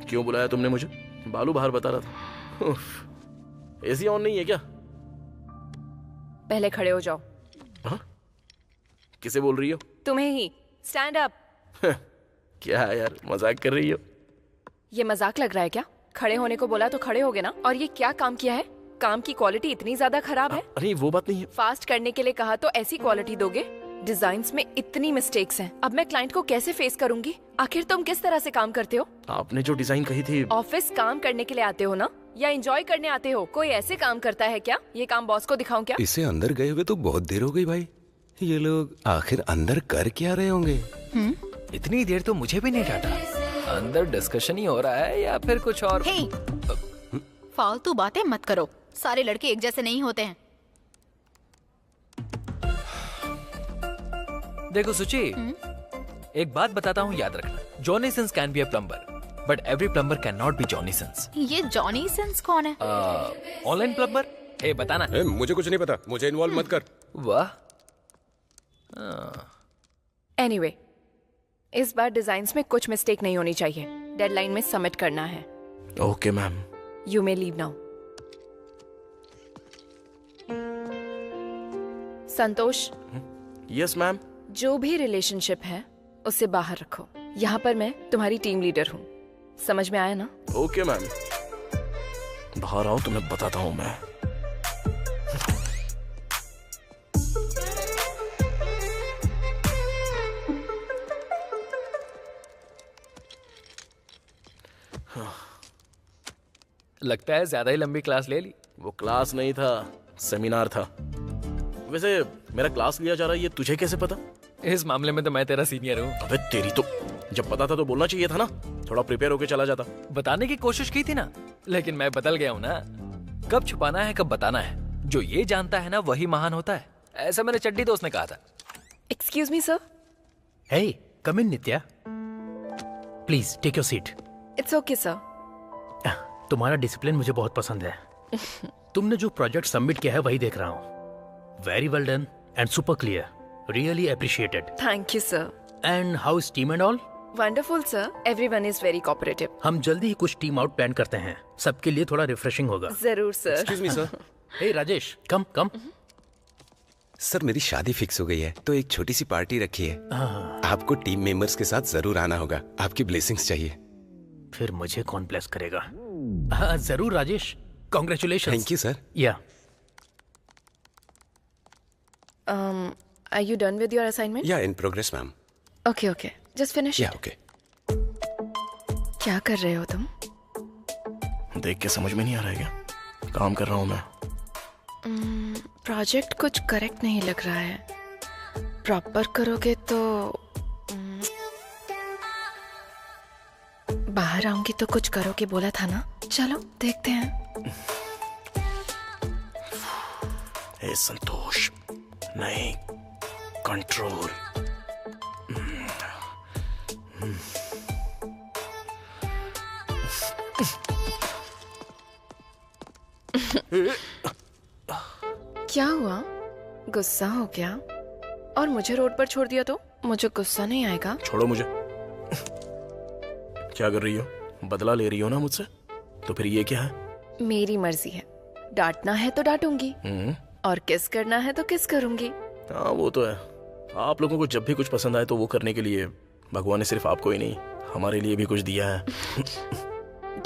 क्यों बुलाया तुमने मुझे? बालू बाहर बता रहा था। एसी ऑन नहीं है क्या? पहले खड़े हो जाओ। हाँ? किसे बोल रही हो? तुम्हें ही। Stand up. क्या है यार, मजाक कर रही हो? ये मजाक लग रहा है क्या? खड़े होने को बोला तो खड़े हो गए ना। और ये क्या काम किया है? काम की क्वालिटी इतनी ज्यादा खराब है। अरे वो बात नहीं है। फास्ट करने के लिए कहा तो ऐसी क्वालिटी दोगे? डिजाइन्स में इतनी मिस्टेक्स हैं। अब मैं क्लाइंट को कैसे फेस करूंगी? आखिर तुम किस तरह से काम करते हो? आपने जो डिजाइन कही थी। ऑफिस काम करने के लिए आते हो ना, या एंजॉय करने आते हो? कोई ऐसे काम करता है क्या? ये काम बॉस को दिखाऊं क्या? इसे अंदर गए हुए तो बहुत देर हो गई भाई। ये लोग आखिर अंदर कर क्या रहे होंगे? इतनी देर तो मुझे भी नहीं डांटा। अंदर डिस्कशन ही हो रहा है या फिर कुछ और? फालतू बातें मत करो, सारे लड़के एक जैसे नहीं होते हैं। देखो सुची, एक बात बताता हूँ, याद रखना। Johnny Sins can be a plumber, but every plumber can not be Johnny Sins. ये जॉनी सिंस कौन है? Online plumber. बताना। मुझे कुछ नहीं पता, मुझे इन्वॉल्व मत कर। वाह। एनीवे, इस बार डिजाइन्स में कुछ मिस्टेक नहीं होनी चाहिए। डेडलाइन में सबमिट करना है। Okay ma'am. You may leave now. Santosh. Yes ma'am. जो भी रिलेशनशिप है उसे बाहर रखो। यहाँ पर मैं तुम्हारी टीम लीडर हूँ, समझ में आया ना? Okay ma'am. बाहर आओ, तुम्हें बताता हूँ मैं। लगता है ज्यादा ही लंबी क्लास ले ली। वो क्लास नहीं था, सेमिनार था। वैसे मेरा क्लास लिया जा रहा है, ये तुझे कैसे पता? इस मामले में तो मैं तेरा सीनियर हूँ। अबे तेरी तो, जब पता था तो बोलना चाहिए था ना, थोड़ा प्रिपेयर होके चला जाता। बताने की कोशिश की थी ना, लेकिन मैं बदल गया हूँ ना। कब छुपाना है कब बताना है, जो ये जानता है ना वही महान होता है, ऐसा मेरे चड्डी दोस्त ने कहा था। Excuse me sir. Hey, come in Nithya, please take your seat. It's okay sir. तुम्हारा डिसिप्लिन मुझे बहुत पसंद है। तुमने जो प्रोजेक्ट सबमिट किया है वही देख रहा हूँ। Very well done and super clear, really appreciated. Thank you sir. And how is team and all? Wonderful sir, everyone is very cooperative. हम जल्दी ही कुछ टीम आउट प्लान करते हैं, सबके लिए थोड़ा रिफ्रेशिंग होगा। जरूर sir. Excuse me sir. Hey Rajesh, come come. Sir मेरी शादी फिक्स हो गई है तो एक छोटी सी पार्टी रखी है। आपको टीम मेंबर्स के साथ जरूर आना होगा, आपकी ब्लेसिंग्स चाहिए। फिर मुझे कौन ब्लेस करेगा? हाँ जरूर Rajesh, congratulations. Thank you sir. Yeah are you done with your assignment? Yeah in progress ma'am. Okay okay, just finish yeah it. Okay. क्या कर रहे हो तुम? देख के समझ में नहीं आ रहा है क्या? काम कर रहा हूँ मैं। प्रोजेक्ट कुछ करेक्ट नहीं लग रहा है। प्रॉपर करोगे तो बाहर आऊंगी तो कुछ करोगे बोला था ना। चलो देखते हैं। ए संतोष, नहीं, कंट्रोल। क्या हुआ? गुस्सा हो गया और मुझे रोड पर छोड़ दिया तो मुझे गुस्सा नहीं आएगा? छोड़ो मुझे। क्या कर रही हो? बदला ले रही हो ना मुझसे? तो फिर ये क्या है? मेरी मर्जी है। डांटना है तो डांटूंगी और किस करना है तो किस करूंगी। हाँ वो तो है। आप लोगों को जब भी कुछ पसंद आए तो वो करने के लिए भगवान ने सिर्फ आपको ही नहीं हमारे लिए भी कुछ दिया है।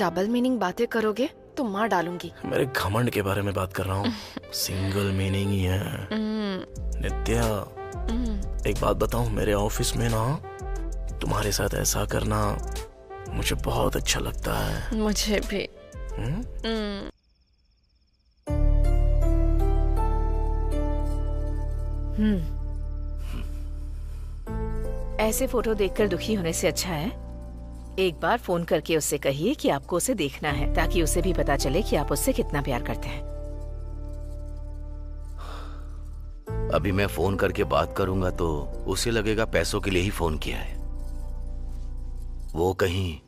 डबल मीनिंग बातें करोगे तो मार डालूंगी। मेरे घमंड के बारे में बात कर रहा हूँ। सिंगल मीनिंग ही है। नित्या, एक बात बताऊं, मेरे ऑफिस में ना तुम्हारे साथ ऐसा करना मुझे बहुत अच्छा लगता है। मुझे भी। ऐसे फोटो देखकर दुखी होने से अच्छा है एक बार फोन करके उससे कहिए कि आपको उसे देखना है, ताकि उसे भी पता चले कि आप उससे कितना प्यार करते हैं। अभी मैं फोन करके बात करूंगा तो उसे लगेगा पैसों के लिए ही फोन किया है। वो कहीं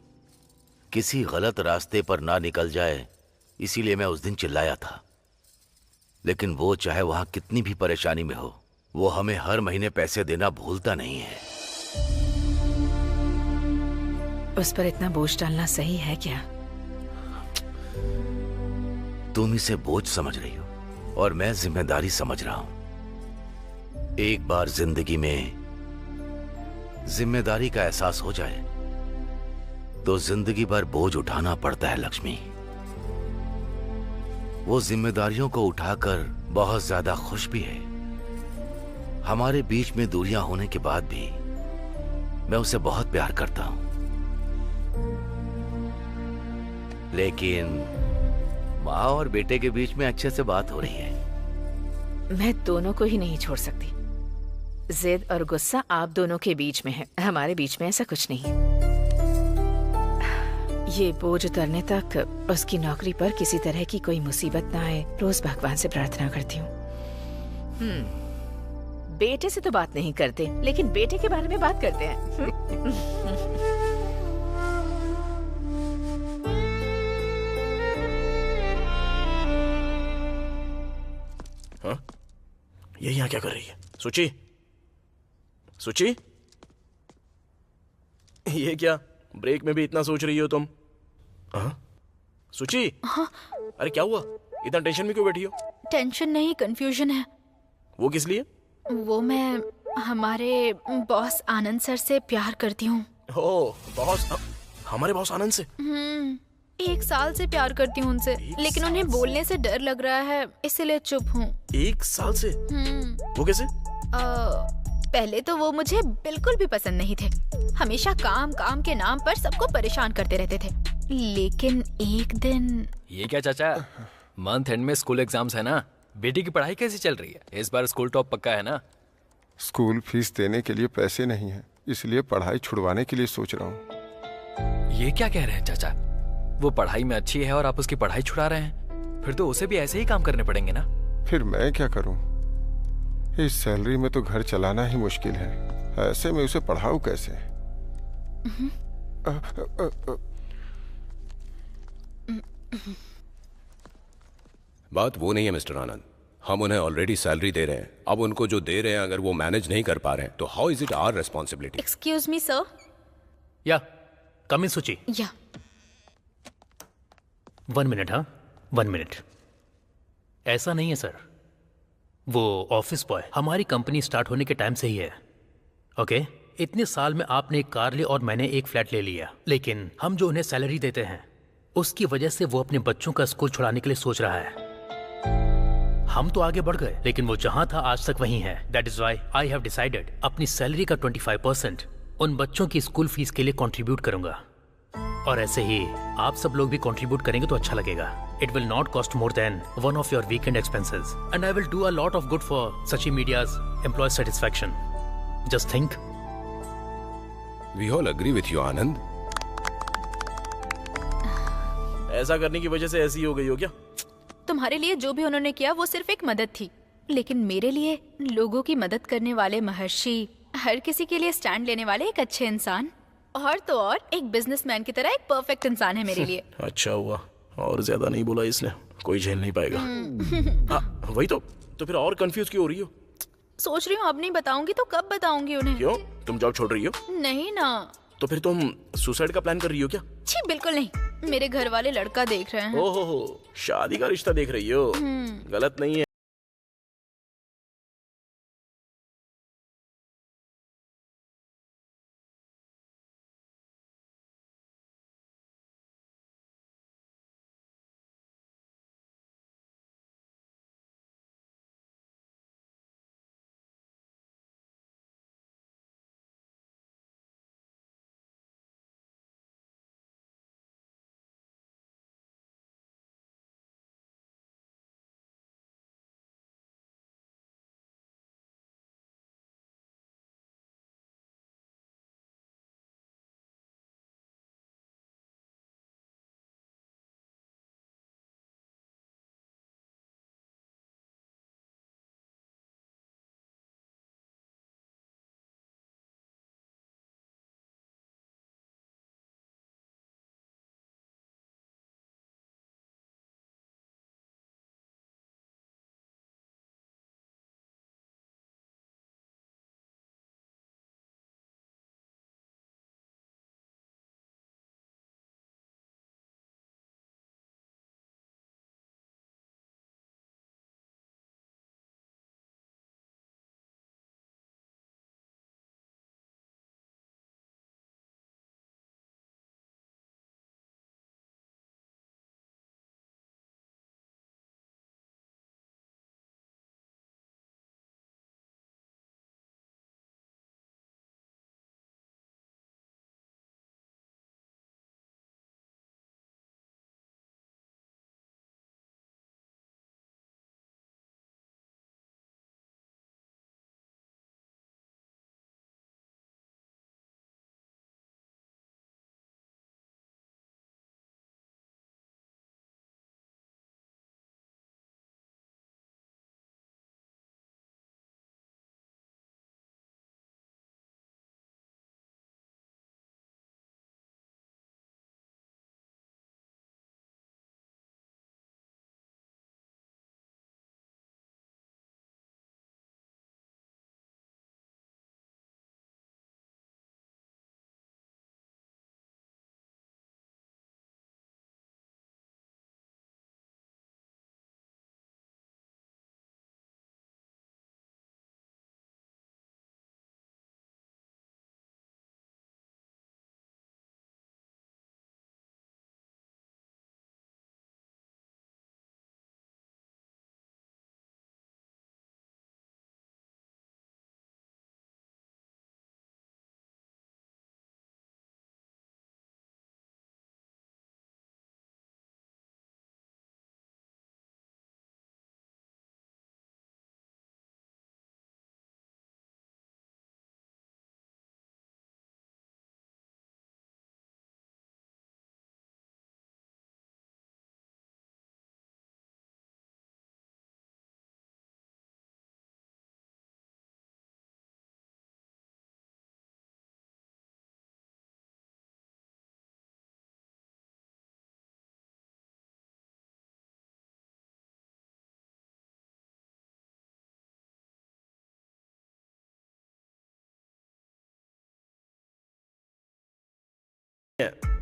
किसी गलत रास्ते पर ना निकल जाए, इसीलिए मैं उस दिन चिल्लाया था। लेकिन वो चाहे वहां कितनी भी परेशानी में हो, वो हमें हर महीने पैसे देना भूलता नहीं है। उस पर इतना बोझ डालना सही है क्या? तुम इसे बोझ समझ रही हो और मैं जिम्मेदारी समझ रहा हूं। एक बार जिंदगी में जिम्मेदारी का एहसास हो जाए तो जिंदगी भर बोझ उठाना पड़ता है लक्ष्मी। वो जिम्मेदारियों को उठाकर बहुत ज्यादा खुश भी है। हमारे बीच में दूरियां होने के बाद भी मैं उसे बहुत प्यार करता हूं। लेकिन माँ और बेटे के बीच में अच्छे से बात हो रही है। मैं दोनों को ही नहीं छोड़ सकती। जिद और गुस्सा आप दोनों के बीच में है, हमारे बीच में ऐसा कुछ नहीं। ये बोझ उतरने तक उसकी नौकरी पर किसी तरह की कोई मुसीबत ना आए, रोज भगवान से प्रार्थना करती हूँ। बेटे से तो बात नहीं करते, लेकिन बेटे के बारे में बात करते हैं। हाँ? ये यहाँ क्या कर रही है? सुची, सुची, ये क्या ब्रेक में भी इतना सोच रही हो तुम? हाँ? सुची, हाँ? अरे क्या हुआ? इतना टेंशन में क्यों बैठी हो? टेंशन नहीं, कंफ्यूजन है। वो किस लिए? वो मैं हमारे बॉस आनंद सर से प्यार करती हूँ। ओ, बॉस, हमारे बॉस आनंद से? 1 साल से प्यार करती हूँ उनसे, लेकिन उन्हें बोलने से डर लग रहा है, इसलिए चुप हूँ। 1 साल से? वो कैसे? पहले तो वो मुझे बिल्कुल भी पसंद नहीं थे। हमेशा काम काम के नाम पर सबको परेशान करते रहते थे। लेकिन एक दिन। ये क्या चाचा, मंथ एंड में स्कूल एग्जाम्स है ना, बेटी की पढ़ाई कैसी चल रही है? इस बार स्कूल टॉप पक्का है ना? स्कूल फीस देने के लिए पैसे नहीं है, इसलिए पढ़ाई छुड़वाने के लिए सोच रहा हूँ। ये क्या कह रहे हैं चाचा? वो पढ़ाई में अच्छी है और आप उसकी पढ़ाई छुड़ा रहे हैं? फिर तो उसे भी ऐसे ही काम करने पड़ेंगे ना? फिर मैं क्या करूँ? इस सैलरी में तो घर चलाना ही मुश्किल है, ऐसे में उसे पढ़ाऊं कैसे? बात वो नहीं है मिस्टर आनंद, हम उन्हें ऑलरेडी सैलरी दे रहे हैं। अब उनको जो दे रहे हैं अगर वो मैनेज नहीं कर पा रहे हैं तो how is it our responsibility? Excuse me sir. Yeah come इन सुची। या 1 मिनट। हाँ 1 मिनट। ऐसा नहीं है सर, वो ऑफिस बॉय हमारी कंपनी स्टार्ट होने के टाइम से ही है। ओके इतने साल में आपने एक कार ली और मैंने एक फ्लैट ले लिया, लेकिन हम जो उन्हें सैलरी देते हैं उसकी वजह से वो अपने बच्चों का स्कूल छुड़ाने के लिए सोच रहा है। हम तो आगे बढ़ गए लेकिन वो जहां था आज तक वहीं है। That is why I have decided अपनी सैलरी का 25% उन बच्चों की स्कूल फीस के लिए कंट्रीब्यूट करूंगा। और ऐसे ही आप सब लोग भी कंट्रीब्यूट करेंगे तो अच्छा लगेगा। It will not cost more than one of your weekend expenses and I will do a lot of good for Sachi media's employ satisfaction. Just think. We all agree with you Anand. ऐसा करने की वजह से ऐसी हो गई हो क्या? तुम्हारे लिए जो भी उन्होंने किया वो सिर्फ एक मदद थी, लेकिन मेरे लिए लोगों की मदद करने वाले महर्षि, हर किसी के लिए स्टैंड लेने वाले एक अच्छे इंसान, और तो और एक बिजनेसमैन की तरह एक परफेक्ट इंसान है मेरे लिए। अच्छा हुआ और ज्यादा नहीं बोला इसने, कोई झेल नहीं पाएगा। वही तो फिर और कंफ्यूज क्यों हो रही हो? सोच रही हूँ अब नहीं बताऊंगी तो कब बताऊंगी उन्हें। क्यों, तुम जॉब छोड़ रही हो? नहीं ना। तो फिर तुम सुसाइड का प्लान कर रही हो क्या? छी बिल्कुल नहीं, मेरे घर वाले लड़का देख रहे हैं। ओहो, शादी का रिश्ता देख रही हो? गलत नहीं है।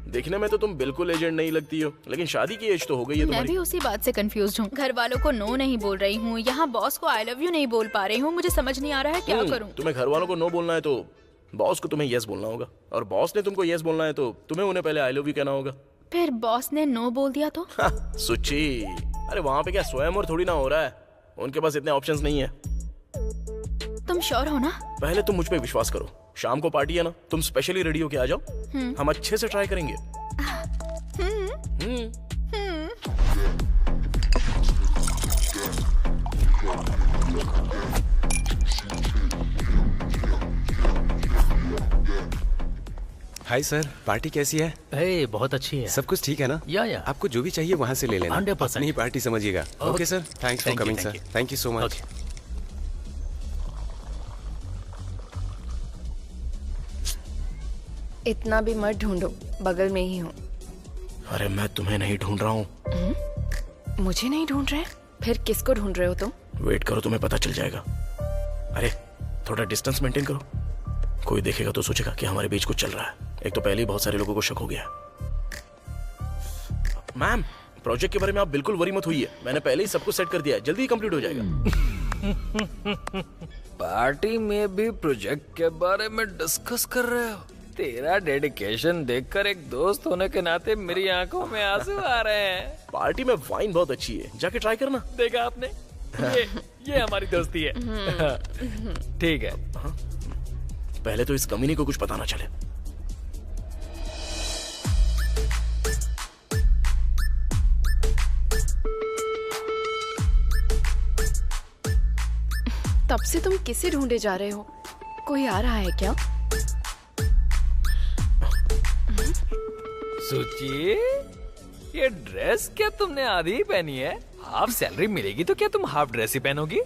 देखने में तो तुम बिल्कुल एजेंट नहीं लगती हो, लेकिन शादी की एज तो हो गई है मैं तुम्हारी। भी उसी बात से कंफ्यूज हूँ। घर वालों को नो नहीं बोल रही हूँ, यहाँ बॉस को आई लव यू नहीं बोल पा रही हूँ। मुझे समझ नहीं आ रहा है क्या करूँ। तुम्हें घर वालों को नो बोलना है तो बॉस को तुम्हें यस बोलना होगा, और बॉस ने तुमको यस बोलना है तो तुम्हें उन्हें पहले आई लव यू कहना होगा। फिर बॉस ने नो बोल दिया तो? सुची, अरे वहाँ पे क्या स्वयं और थोड़ी ना हो रहा है, उनके पास इतने ऑप्शंस नहीं है। तुम श्योर हो ना? पहले तुम मुझ पे विश्वास करो, शाम को पार्टी है ना, तुम स्पेशली रेडी होके आ जाओ, हम अच्छे से ट्राई करेंगे। हाय सर, पार्टी कैसी है? हे, बहुत अच्छी है। सब कुछ ठीक है ना? या आपको जो भी चाहिए वहाँ से ले लेना। 100%। अपनी पार्टी समझिएगा। Okay sir, thanks for coming sir. Thank you so much. इतना भी मत ढूंढो, बगल में ही हूँ। अरे मैं तुम्हें नहीं ढूंढ रहा हूँ। मुझे नहीं ढूंढ रहे? फिर किसको ढूंढ रहे हो तुम? वेट करो, तुम्हें पता चल जाएगा। अरे थोड़ा डिस्टेंस मेंटेन करो, कोई देखेगा तो सोचेगा कि हमारे बीच कुछ चल रहा है। एक तो पहले ही बहुत सारे लोगों को शक हो गया। मैम, प्रोजेक्ट के बारे में आप बिल्कुल वरी मत होइए, मैंने पहले ही सब कुछ सेट कर दिया है, जल्दी ही कंप्लीट हो जाएगा। पार्टी में भी प्रोजेक्ट के बारे में डिस्कस कर रहे हो? तेरा डेडिकेशन देखकर एक दोस्त होने के नाते मेरी आंखों में आंसू आ रहे हैं। पार्टी में वाइन बहुत अच्छी है, जाके ट्राई करना। देखा आपने, ये हमारी दोस्ती है। ठीक है। पहले तो इस कमीने को कुछ पता ना चले। तब से तुम किसे ढूंढे जा रहे हो? कोई आ रहा है क्या? सुची, ये ड्रेस क्या तुमने आधी ही पहनी है? हाफ सैलरी मिलेगी तो क्या तुम हाफ ड्रेस ही पहनोगी?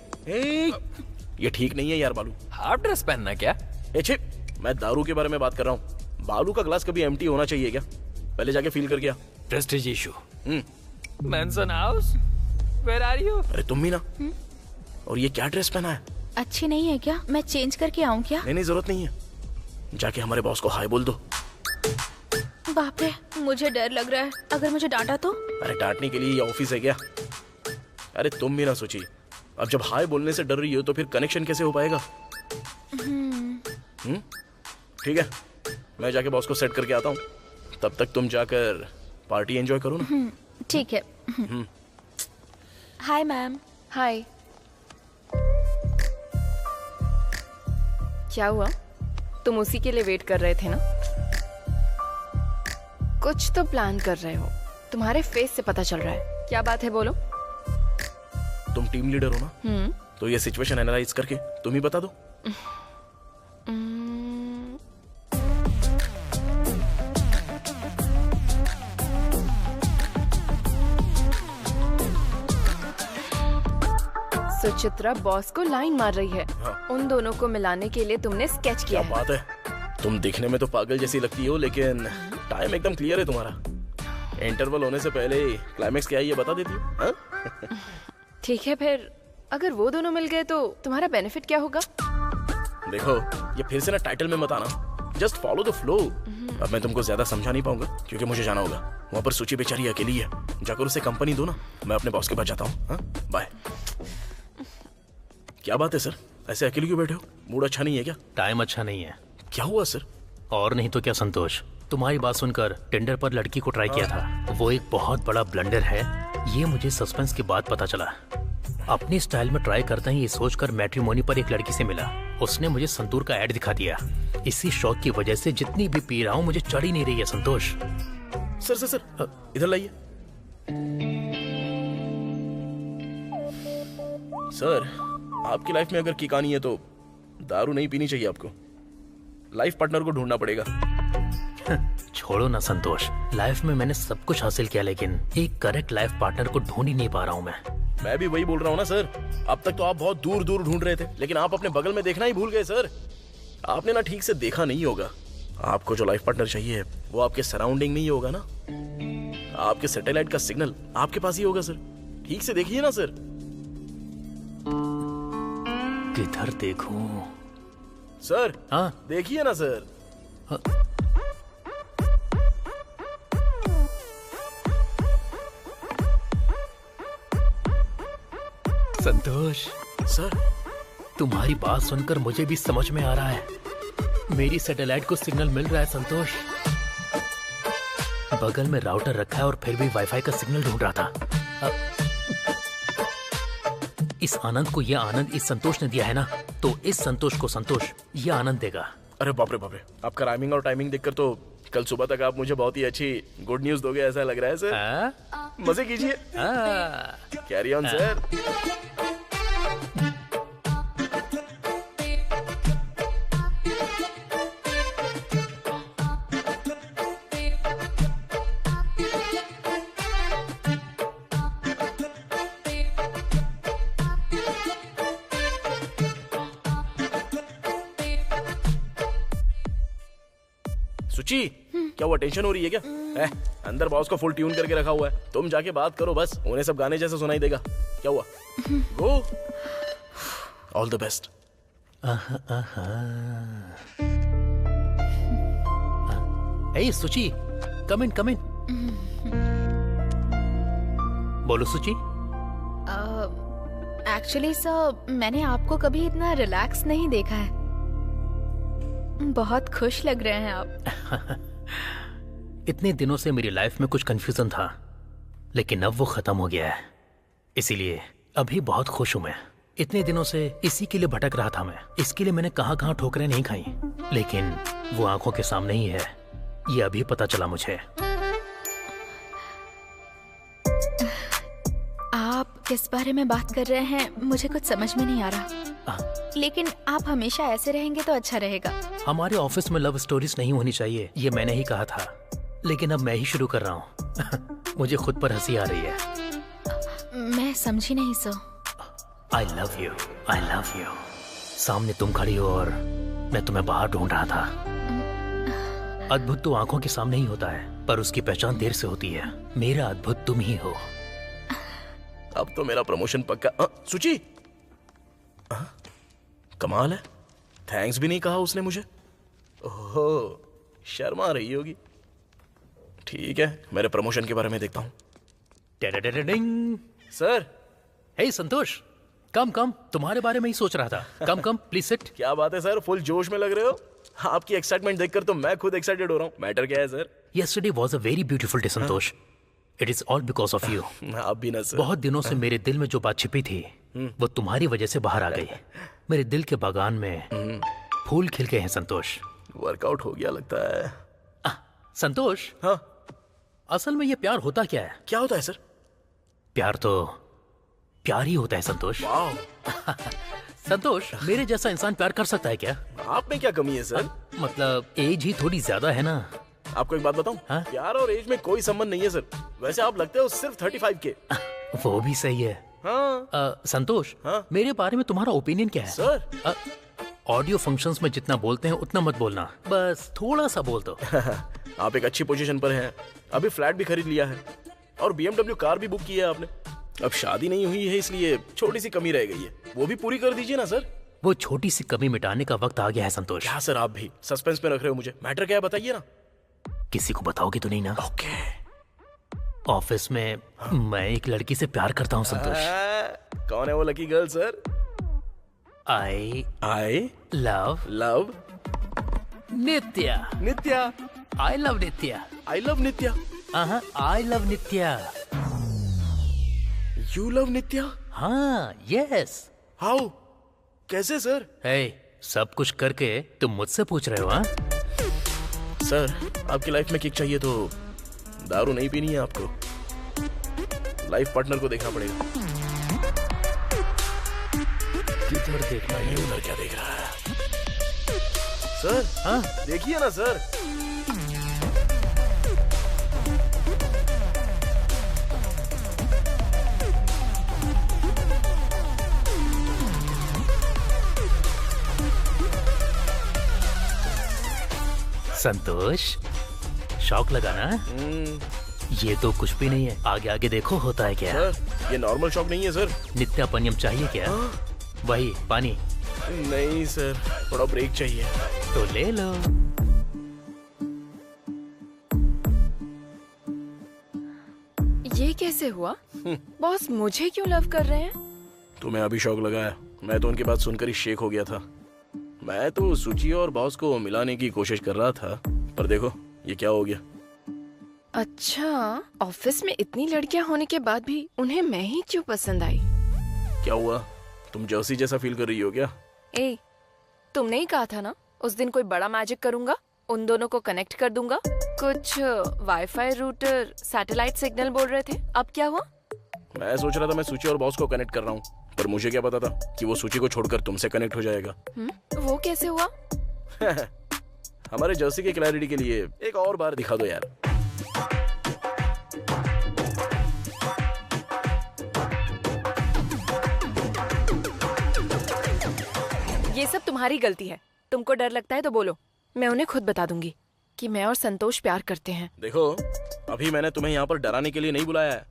ये ठीक नहीं है यार बालू। हाफ ड्रेस पहनना क्या? मैं दारू के बारे में बात कर रहा हूँ। बालू का ग्लास कभी एम्प्टी होना चाहिए क्या? पहले जाके फील कर गया। Prestige issue. Mansion House, where are you? अरे तुम भी ना। और ये क्या ड्रेस पहना है? अच्छी नहीं है क्या? मैं चेंज करके आऊँ क्या? नहीं, जरूरत नहीं है, जाके हमारे बॉस को हाय बोल दो। बाप रे, मुझे डर लग रहा है, अगर मुझे डांटा तो? अरे डांटने के लिए ये ऑफिस है क्या? अरे तुम भी ना सोची, अब जब हाय बोलने से डर रही हो तो फिर कनेक्शन कैसे हो पाएगा? ठीक है, मैं जाके बॉस को सेट करके आता हूँ, तब तक तुम जाकर पार्टी एंजॉय करो ना। ठीक है। Hi ma'am. हाय। क्या हुआ? तुम उसी के लिए वेट कर रहे थे ना? कुछ तो प्लान कर रहे हो, तुम्हारे फेस से पता चल रहा है। क्या बात है, बोलो। तुम टीम लीडर हो ना, तो ये सिचुएशन एनालाइज करके तुम ही बता दो। सुचित्रा बॉस को लाइन मार रही है। उन दोनों को मिलाने के लिए तुमने स्केच किया है। क्या बात है, तुम दिखने में तो पागल जैसी लगती हो, लेकिन टाइम एकदम क्लियर है तुम्हारा। इंटरवल होने से पहले क्लाइमेक्स क्या है ये बता देती हो। ठीक है, फिर अगर वो दोनों मिल गए तो तुम्हारा बेनिफिट क्या होगा? देखो, ये फिर से ना टाइटल में मत आना, जस्ट फॉलो द फ्लो। अब मैं तुमको ज्यादा समझा नहीं पाऊंगा क्योंकि मुझे जाना होगा। वहाँ पर सूची बेचारी अकेली है, जाकर उसे कंपनी दो ना। मैं अपने बॉस के पास जाता हूँ। बाय। क्या बात है सर, ऐसे अकेले क्यों बैठे हो? मूड अच्छा नहीं है क्या? टाइम अच्छा नहीं है। क्या हुआ सर? और नहीं तो क्या संतोष, तुम्हारी बात सुनकर टिंडर पर लड़की को ट्राई किया था, वो एक बहुत बड़ा ब्लंडर है। ये मुझे सस्पेंस के बाद पता चला। अपनी स्टाइल में ट्राई करते ही ये सोचकर मैट्रिमोनी पर एक लड़की से मिला। उसने मुझे संतूर का ऐड दिखा दिया। इसी शौक की वजह से जितनी भी पी रहा हूँ मुझे चढ़ ही नहीं रही है संतोष। सर सर सर, इधर लाइए। सर, आपकी लाइफ में अगर किकानी है तो दारू नहीं पीनी चाहिए आपको। लाइफ पार्टनर को ढूंढना पड़ेगा। छोड़ो ना संतोष, लाइफ में मैंने सब कुछ हासिल किया, लेकिन एक करेक्ट लाइफ पार्टनर को ढूंढ ही नहीं पा रहा हूँ मैं भी वही बोल रहा हूँ ना सर। अब तक तो आप बहुत दूर दूर ढूंढ रहे थे, लेकिन आप अपने बगल में देखना ही भूल गए सर। आपने ना ठीक से देखा नहीं होगा। आपको जो लाइफ पार्टनर चाहिए वो आपके सराउंडिंग में ही होगा ना। आपके सैटेलाइट का सिग्नल आपके पास ही होगा सर। ठीक से देखिए ना सर। किधर देखूं? सर, हाँ देखिए ना सर। संतोष सर, तुम्हारी बात सुनकर मुझे भी समझ में आ रहा है, मेरी सैटेलाइट को सिग्नल मिल रहा है संतोष। बगल में राउटर रखा है और फिर भी वाईफाई का सिग्नल ढूंढ रहा था। इस आनंद को यह आनंद इस संतोष ने दिया है ना, तो इस संतोष को संतोष यह आनंद देगा। अरे बाप रे बाप रे, आपका राइमिंग और टाइमिंग देखकर तो कल सुबह तक आप मुझे बहुत ही अच्छी गुड न्यूज दोगे ऐसा लग रहा है सर। मजे कीजिए, कैरी ऑन सर। सुची, क्या वो टेंशन हो रही है क्या? अंदर बॉस को फुल ट्यून करके रखा हुआ है, तुम जाके बात करो बस, उन्हें सब गाने जैसे सुनाई देगा। क्या हुआ? गो, ऑल द बेस्ट। ए सुची, कम इन। बोलो सुची। एक्चुअली सर, मैंने आपको कभी इतना रिलैक्स नहीं देखा है। बहुत खुश लग रहे हैं आप। इतने दिनों से मेरी लाइफ में कुछ कंफ्यूजन था, लेकिन अब वो खत्म हो गया है, इसीलिए अभी बहुत खुश हूं मैं। इतने दिनों से इसी के लिए भटक रहा था मैं, इसके लिए मैंने कहां कहां ठोकरें नहीं खाई, लेकिन वो आंखों के सामने ही है, ये अभी पता चला मुझे। आप किस बारे में बात कर रहे हैं मुझे कुछ समझ में नहीं आ रहा, लेकिन आप हमेशा ऐसे रहेंगे तो अच्छा रहेगा। हमारे ऑफिस में लव स्टोरीज नहीं होनी चाहिए, ये मैंने ही कहा था, लेकिन अब मैं ही शुरू कर रहा हूँ। मुझे खुद पर हंसी आ रही है। मैं समझी नहीं sir. I love you, I love you. सामने तुम खड़ी हो और मैं तुम्हें बाहर ढूंढ रहा था। अद्भुत तो आंखों के सामने ही होता है, पर उसकी पहचान देर से होती है। मेरा अद्भुत तुम ही हो। अब तो मेरा प्रमोशन पक्का। सुची, कमाल है, थैंक्स भी नहीं कहा उसने मुझे। ओहो, शर्मा रही होगी। ठीक है, मेरे प्रमोशन के बारे में देखता हूँ। सर। हे संतोष, कम तुम्हारे बारे में ही सोच रहा था। Come please sit. क्या बात है सर, फुल जोश में लग रहे हो। आपकी एक्साइटमेंट देखकर तो मैं खुद एक्साइटेड हो रहा हूँ। मैटर क्या है sir? Yesterday was a very beautiful day Santosh. It is all because of you. आप भी ना सर। बहुत दिनों से मेरे दिल में जो बात छिपी थी वो तुम्हारी वजह से बाहर आ गई। मेरे दिल के बागान में फूल खिल गए हैं संतोष। वर्कआउट हो गया लगता है। संतोष, हाँ, असल में ये प्यार होता क्या है? क्या होता है सर? प्यार तो प्यार ही होता है संतोष। संतोष, मेरे जैसा इंसान प्यार कर सकता है क्या? आप में क्या कमी है सर? मतलब एज ही थोड़ी ज्यादा है ना। आपको एक बात बताऊं? प्यार और एज में कोई संबंध नहीं है सर। वैसे आप लगते हो सिर्फ 35 के। वो भी सही है। संतोष, मेरे बारे में तुम्हारा ओपिनियन क्या है? सर, ऑडियो फंक्शंस में जितना बोलते हैं उतना मत बोलना, बस थोड़ा सा बोल दो। आप एक अच्छी पोजीशन पर हैं, अभी फ्लैट भी खरीद लिया है और BMW कार भी बुक की है आपने। अब शादी नहीं हुई है, इसलिए छोटी सी कमी रह गई है, वो भी पूरी कर दीजिए ना सर। वो छोटी सी कमी मिटाने का वक्त आ गया है संतोष। क्या सर, आप भी सस्पेंस में रख रहे हो मुझे। मैटर क्या है बताइए ना। किसी को बताओगे तो नहीं ना? ओके। ऑफिस में मैं एक लड़की से प्यार करता हूँ संतोष। कौन है वो lucky girl sir? I love Nitya. Nitya, I love Nitya. I love Nitya. I love Nitya. You love Nitya? हाँ, यस। हाउ? कैसे सर? सब कुछ करके तुम मुझसे पूछ रहे हो? हाँ सर, आपकी लाइफ में किक चाहिए तो दारू नहीं पीनी है आपको, लाइफ पार्टनर को देखना पड़ेगा। किधर देखना है? उधर क्या देख रहा है सर? हाँ, देखिए ना सर। संतोष, शौक लगा ना? ये तो कुछ भी नहीं है, आगे आगे देखो होता है क्या। सर, ये नॉर्मल शौक नहीं है सर। नित्यापनियम चाहिए क्या? वही पानी? नहीं सर, थोड़ा ब्रेक चाहिए। तो ले लो। ये कैसे हुआ? बॉस मुझे क्यों लव कर रहे हैं? तुम्हें अभी शौक लगा है? मैं तो उनकी बात सुनकर ही शेक हो गया था। मैं तो सुची और बॉस को मिलाने की कोशिश कर रहा था, पर देखो ये क्या हो गया। अच्छा, ऑफिस में इतनी लड़कियां होने के बाद भी उन्हें मैं ही क्यों पसंद आई? क्या हुआ, तुम जर्सी जैसा फील कर रही हो क्या? ए, तुमने ही कहा था ना उस दिन कोई बड़ा मैजिक करूंगा, उन दोनों को कनेक्ट कर दूंगा। कुछ वाईफाई रूटर सैटेलाइट सिग्नल बोल रहे थे, अब क्या हुआ? मैं सोच रहा था मैं सूची और बॉस को कनेक्ट कर रहा हूँ, पर मुझे क्या पता था कि वो सूची को छोड़कर तुमसे कनेक्ट हो जाएगा। वो कैसे हुआ? हमारे जर्सी की क्लैरिटी के लिए एक और बार दिखा दो यार। ये सब तुम्हारी गलती है। तुमको डर लगता है तो बोलो, मैं उन्हें खुद बता दूंगी कि मैं और संतोष प्यार करते हैं। देखो, अभी मैंने तुम्हें यहाँ पर डराने के लिए नहीं बुलाया है।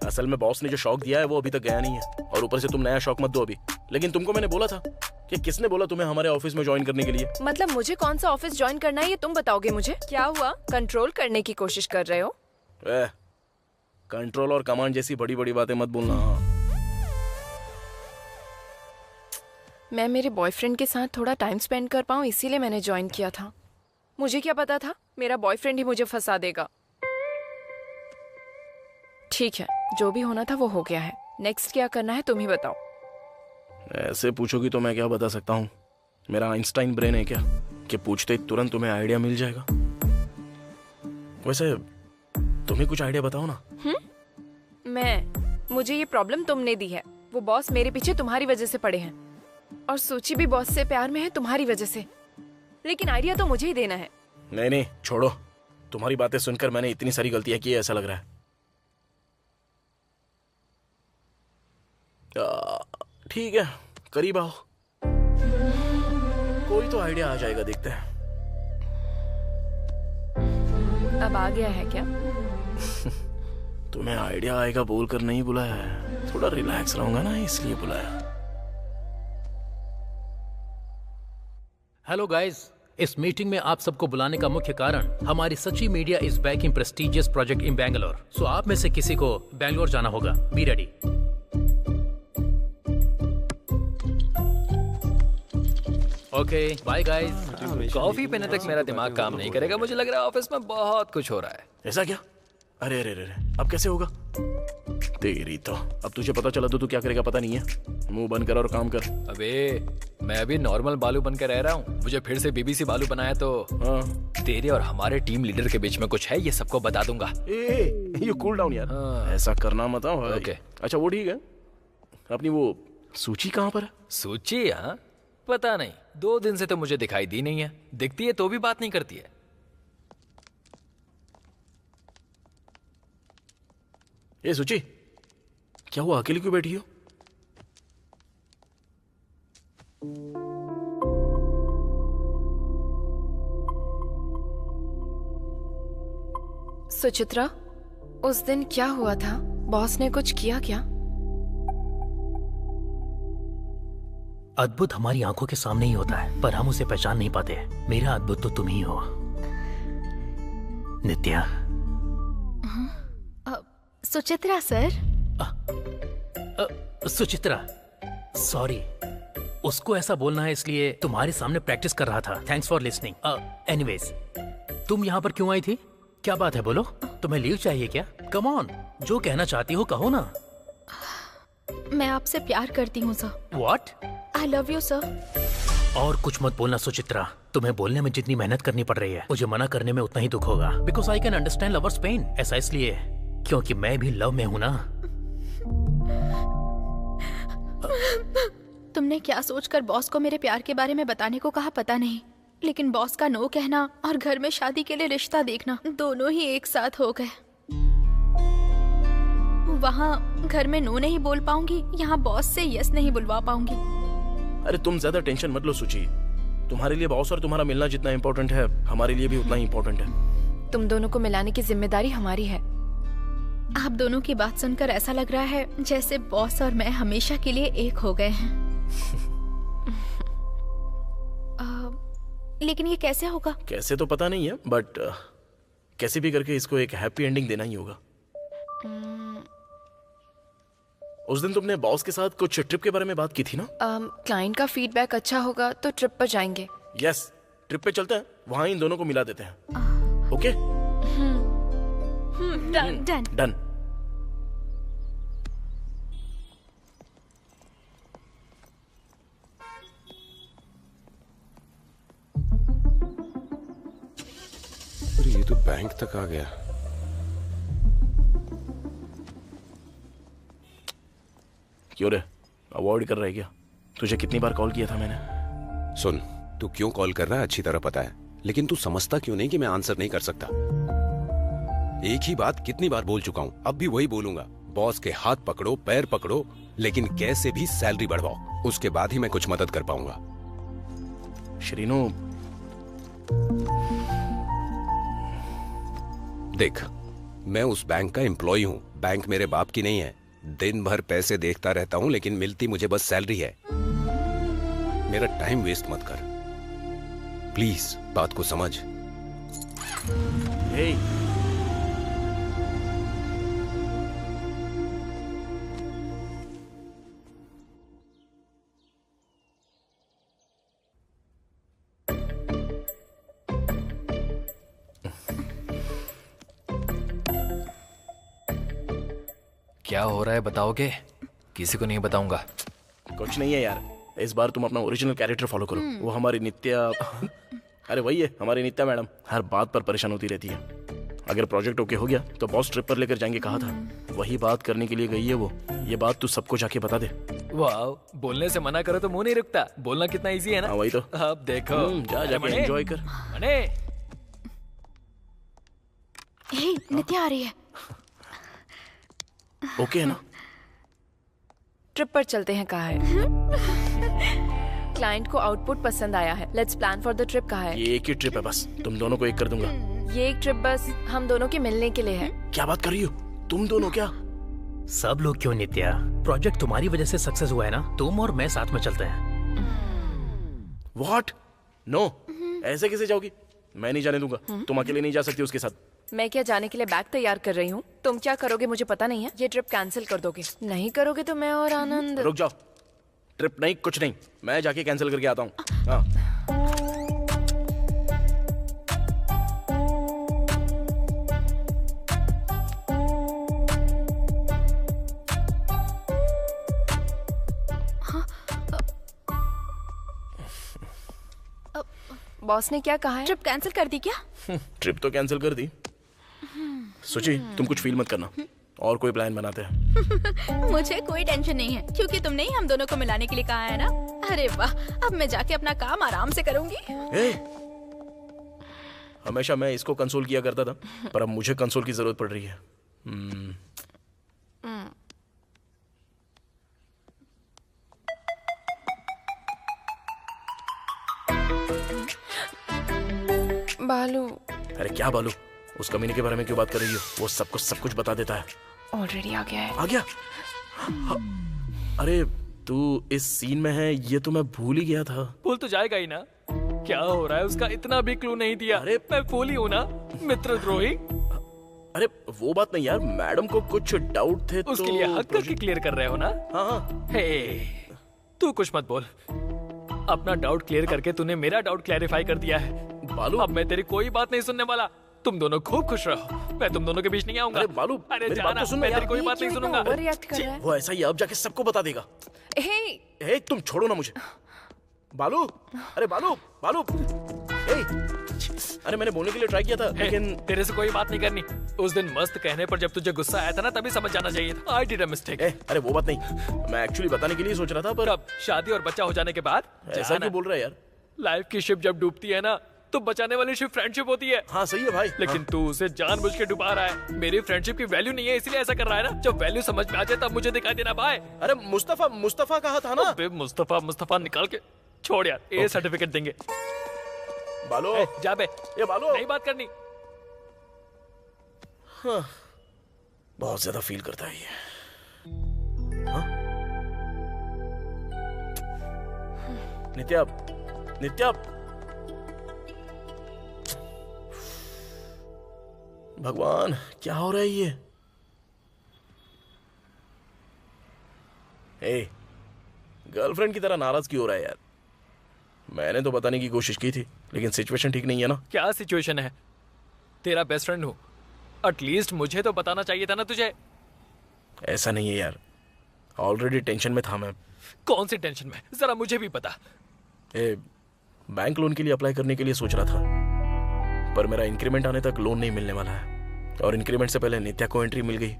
असल में बॉस ने जो शौक दिया है वो अभी तक गया नहीं है, और ऊपर से तुम नया शौक मत दो अभी। लेकिन तुमको मैंने बोला था कि किसने बोला तुम्हें हमारे ऑफिस में ज्वाइन करने के लिए? मतलब मुझे कौन सा ऑफिस ज्वाइन करना है ये तुम बताओगे मुझे? क्या हुआ, कंट्रोल करने की कोशिश कर रहे हो? कंट्रोल और कमांड जैसी बड़ी बड़ी बातें मत बोलना। मैं मेरे बॉयफ्रेंड के साथ थोड़ा टाइम स्पेंड कर पाऊँ इसीलिए मैंने ज्वाइन किया था। मुझे क्या पता था मेरा बॉयफ्रेंड ही मुझे फंसा देगा। ठीक है, जो भी होना था वो हो गया है। नेक्स्ट क्या करना है तुम ही बताओ। ऐसे पूछोगी तो मैं क्या बता सकता हूँ? मेरा आइंस्टाइन ब्रेन है क्या कि पूछते ही तुरंत तुम्हें आइडिया मिल जाएगा? वैसे तुम्हें कुछ आइडिया बताओ ना। मुझे ये प्रॉब्लम तुमने दी है। वो बॉस मेरे पीछे तुम्हारी वजह से पड़े हैं, और सूची भी बॉस से प्यार में है तुम्हारी वजह से। लेकिन आइडिया तो मुझे ही देना है। नहीं, छोड़ो। तुम्हारी बातें सुनकर मैंने इतनी सारी गलतियां की ऐसा लग रहा है। ठीक है, करीब आओ, कोई तो आइडिया आ जाएगा, देखते हैं। अब आ गया है क्या? तुम्हें आइडिया आएगा बोलकर नहीं बुलाया है, थोड़ा रिलैक्स रहूंगा ना इसलिए बुलाया। हेलो गाइस, इस मीटिंग में आप सबको बुलाने का मुख्य कारण हमारी Sachi media is back in prestigious project in Bangalore. So आप में से किसी को बैंगलोर जाना होगा। Be ready. Okay, bye guys. Coffee पीने तक मेरा दिमाग काम नहीं करेगा। मुझे लग रहा है ऑफिस में बहुत कुछ हो रहा है। ऐसा क्या? अरे अरे अरे, अब कैसे होगा? तेरी तो, अब तुझे पता चला तो तू क्या करेगा पता नहीं है। मुंह बंद कर और काम कर। अबे मैं अभी नॉर्मल बालू बन के रह रहा हूँ, मुझे फिर से बीबीसी बालू बनाया तो तेरे और हमारे टीम लीडर के बीच में कुछ है, ये सबको बता दूंगा। ये कूल डाउन यार, ऐसा करना मत। ओके, अच्छा वो ठीक है। अपनी वो सूची कहाँ पर है? सूची? हाँ, पता नहीं, 2 दिन से तो मुझे दिखाई दी नहीं है। दिखती है तो भी बात नहीं करती है। ये सूची, क्या हुआ, अकेली क्यों बैठी हो? सुचित्रा, उस दिन क्या हुआ था? बॉस ने कुछ किया क्या? अद्भुत हमारी आंखों के सामने ही होता है, पर हम उसे पहचान नहीं पाते। मेरा अद्भुत तो तुम ही हो नित्या। सुचित्रा सर। सुचित्रा, सॉरी, उसको ऐसा बोलना है इसलिए तुम्हारे सामने प्रैक्टिस कर रहा था। Thanks for listening. एनीवेज, तुम यहाँ पर क्यों आई थी? क्या बात है, बोलो। तुम्हें लीव चाहिए क्या? कम ऑन, जो कहना चाहती हो कहो ना। मैं आपसे प्यार करती हूँ sir. What? I love you sir. और कुछ मत बोलना सुचित्रा। तुम्हें बोलने में जितनी मेहनत करनी पड़ रही है, मुझे मना करने में उतना ही दुख होगा। Because I can understand lovers pain. ऐसा इसलिए क्योंकि मैं भी लव में हूँ ना। तुमने क्या सोचकर बॉस को मेरे प्यार के बारे में बताने को कहा पता नहीं, लेकिन बॉस का नो कहना और घर में शादी के लिए रिश्ता देखना दोनों ही एक साथ हो गए। वहाँ घर में नो नहीं बोल पाऊंगी, यहाँ बॉस से यस नहीं बुलवा पाऊंगी। अरे तुम ज्यादा टेंशन मत लो सूची। तुम्हारे लिए बॉस और तुम्हारा मिलना जितना इम्पोर्टेंट है, हमारे लिए भी उतना ही इम्पोर्टेंट है। तुम दोनों को मिलाने की जिम्मेदारी हमारी है। आप दोनों की बात सुनकर ऐसा लग रहा है जैसे बॉस और मैं हमेशा के लिए एक हो गए हैं। लेकिन ये कैसे होगा? कैसे तो पता नहीं है, बट कैसे भी करके इसको एक हैप्पी एंडिंग देना ही होगा। उस दिन तुमने बॉस के साथ कुछ ट्रिप के बारे में बात की थी ना? क्लाइंट का फीडबैक अच्छा होगा तो ट्रिप पर जाएंगे। यस, ट्रिप पे चलते हैं, वहां इन दोनों को मिला देते हैं। ओके? Done done done. अरे ये तो बैंक तक आ गया। क्यों रे, अवॉइड कर रहा है क्या? तुझे कितनी बार कॉल किया था मैंने? सुन, तू क्यों कॉल कर रहा है अच्छी तरह पता है, लेकिन तू समझता क्यों नहीं कि मैं आंसर नहीं कर सकता? एक ही बात कितनी बार बोल चुका हूं, अब भी वही बोलूंगा। बॉस के हाथ पकड़ो, पैर पकड़ो, लेकिन कैसे भी सैलरी बढ़वाओ, उसके बाद ही मैं कुछ मदद कर पाऊंगा। श्रीनु, देख, मैं उस बैंक का एम्प्लॉय हूं, बैंक मेरे बाप की नहीं है। दिन भर पैसे देखता रहता हूं, लेकिन मिलती मुझे बस सैलरी है। मेरा टाइम वेस्ट मत कर प्लीज, बात को समझ। हे, क्या हो रहा है बताओगे? किसी को नहीं बताऊंगा। कुछ नहीं है यार, इस बार तुम अपना ओरिजिनल कैरेक्टर फॉलो करो। वो हमारी नित्या, अरे वही है हमारी नित्या मैडम, हर बात पर परेशान होती रहती है। अगर प्रोजेक्ट ओके हो गया तो बॉस ट्रिप पर लेकर जाएंगे कहा था, वही बात करने के लिए गई है वो। ये बात तू सबको जाके बता दे। वाह, बोलने से मना करो तो मुंह नहीं रुकता। बोलना कितना इजी है ना? हाँ वही तो। अब देखो, जा जाके एंजॉय कर। मने, हे, नित्या आ रही है। ओके है ना? ट्रिप पर चलते हैं कहा है। क्लाइंट को आउटपुट पसंद आया है। Let's plan for the trip कहा है। ये एक ही ट्रिप है बस, तुम दोनों को एक कर दूंगा। ये एक ट्रिप बस हम दोनों के मिलने के लिए है। क्या बात कर रही हो? तुम दोनों क्या? सब लोग क्यों नित्या, प्रोजेक्ट तुम्हारी वजह से सक्सेस हुआ है ना, तुम और मैं साथ में चलते हैं। व्हाट? नो, ऐसे कैसे जाओगी? मैं नहीं जाने दूंगा। तुम अकेले नहीं जा सकती उसके साथ। मैं क्या जाने के लिए बैग तैयार कर रही हूँ? तुम क्या करोगे मुझे पता नहीं है। ये ट्रिप कैंसिल कर दोगे? नहीं करोगे तो मैं और आनंद। रुक जाओ, ट्रिप नहीं, कुछ नहीं, मैं जाके कैंसिल करके आता हूँ। हाँ। बॉस ने क्या कहा है? ट्रिप कैंसिल कर दी क्या? ट्रिप तो कैंसिल कर दी। सोची तुम कुछ फील मत करना, और कोई प्लान बनाते हैं। मुझे कोई टेंशन नहीं है, क्योंकि तुमने ही हम दोनों को मिलाने के लिए कहा है ना। अरे वाह, अब मैं जाके अपना काम आराम से करूंगी। हमेशा मैं इसको कंसोल किया करता था, पर अब मुझे कंसोल की जरूरत पड़ रही है। बालू। अरे क्या बालू? उस कमीने के बारे में क्यों बात कर रही हो? वो सबको सब कुछ बता देता है। ऑलरेडी आ गया है। आ गया? अरे तू इस सीन में है, ये तो मैं भूल ही गया था। भूल तो जाएगा ही ना। क्या हो रहा है उसका इतना भी क्लू नहीं दिया। अरे मैं भूल ही हूँ ना, मित्रद्रोही। अरे वो बात नहीं यार, मैडम को कुछ डाउट थे उसके तो लिए हक करके क्लियर कर रहे हो ना? हाँ। हे, तू कुछ मत बोल। अपना डाउट क्लियर करके तूने मेरा डाउट क्लैरिफाई कर दिया है। बालू, अब मैं तेरी कोई बात नहीं सुनने वाला। तुम दोनों खूब खुश रहो, मैं तुम दोनों के बीच नहीं आऊंगा। अरे बालू, अरे मेरी बात जाना, तो सुन मैं यार। तेरी कोई बात नहीं सुनूंगा। ओवररिएक्ट कर रहा है। वो ऐसा ही अब जाके सबको बता देगा। हे, तुम छोड़ो ना मुझे। बालू, अरे बालू, बालू, अरे मैंने बोलने के लिए ट्राई किया था, लेकिन तेरे से कोई बात नहीं करनी। उस दिन मस्त कहने पर जब तुझे गुस्सा आया था ना, तभी समझ जाना चाहिए था। I did a mistake। अरे वो बात नहीं, मैं एक्चुअली बताने के लिए सोच रहा था, पर अब शादी और बच्चा हो जाने के बाद ऐसा क्यों बोल रहा है यार? लाइफ की शिप जब डूबती है ना, तो बचाने वाली शिप फ्रेंडशिप होती है। हाँ सही है भाई, लेकिन तू उसे जानबूझ के डुबा रहा है। मेरी फ्रेंडशिप की वैल्यू नहीं है, इसलिए ऐसा कर रहा है ना। जब वैल्यू समझ में आ जाए तब मुझे दिखाई देना भाई। अरे मुस्तफा, मुस्तफा कहा था ना। मुस्तफा, मुस्तफा निकाल के छोड़ यार, ए सर्टिफिकेट देंगे। बालो, जा बे, ये बालो, नहीं बात करनी। हाँ, बहुत ज्यादा फील करता है ये। हाँ? नित्या, नित्या, भगवान क्या हो रहा है ये? ए, गर्लफ्रेंड की तरह नाराज क्यों हो रहा है यार? मैंने तो बताने की कोशिश की थी, लेकिन सिचुएशन ठीक नहीं है ना। क्या सिचुएशन है? तेरा बेस्ट फ्रेंड हूँ, एटलीस्ट मुझे तो बताना चाहिए था ना तुझे। ऐसा नहीं है यार, ऑलरेडी टेंशन में था मैं। कौन सी टेंशन में? जरा मुझे भी बता। बैंक लोन के लिए अप्लाई करने के लिए सोच रहा था, पर मेरा इंक्रीमेंट आने तक लोन नहीं मिलने वाला है, और इंक्रीमेंट से पहले नित्या को एंट्री मिल गई।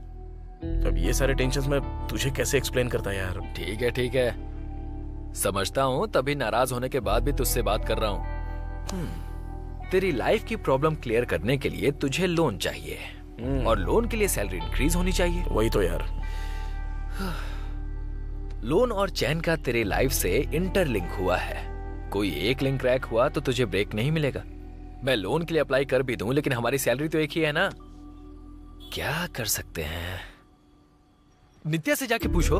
अब ये सारे टेंशन्स मैं तुझे कैसे एक्सप्लेन करता यार? ठीक है, समझता हूँ, तभी नाराज होने के बाद भी तुझसे बात कर रहा हूँ। तेरी लाइफ की प्रॉब्लम क्लियर करने के लिए तुझे लोन चाहिए, और लोन के लिए सैलरी इंक्रीज होनी चाहिए। वही तो यार। लोन और चैन का तेरे लाइफ से इंटरलिंक हुआ है। कोई एक लिंक क्रैक हुआ तो तुझे ब्रेक नहीं मिलेगा। मैं लोन के लिए अप्लाई कर भी दूं, लेकिन हमारी सैलरी तो एक ही है ना। क्या कर सकते हैं? नित्या से जाके पूछो,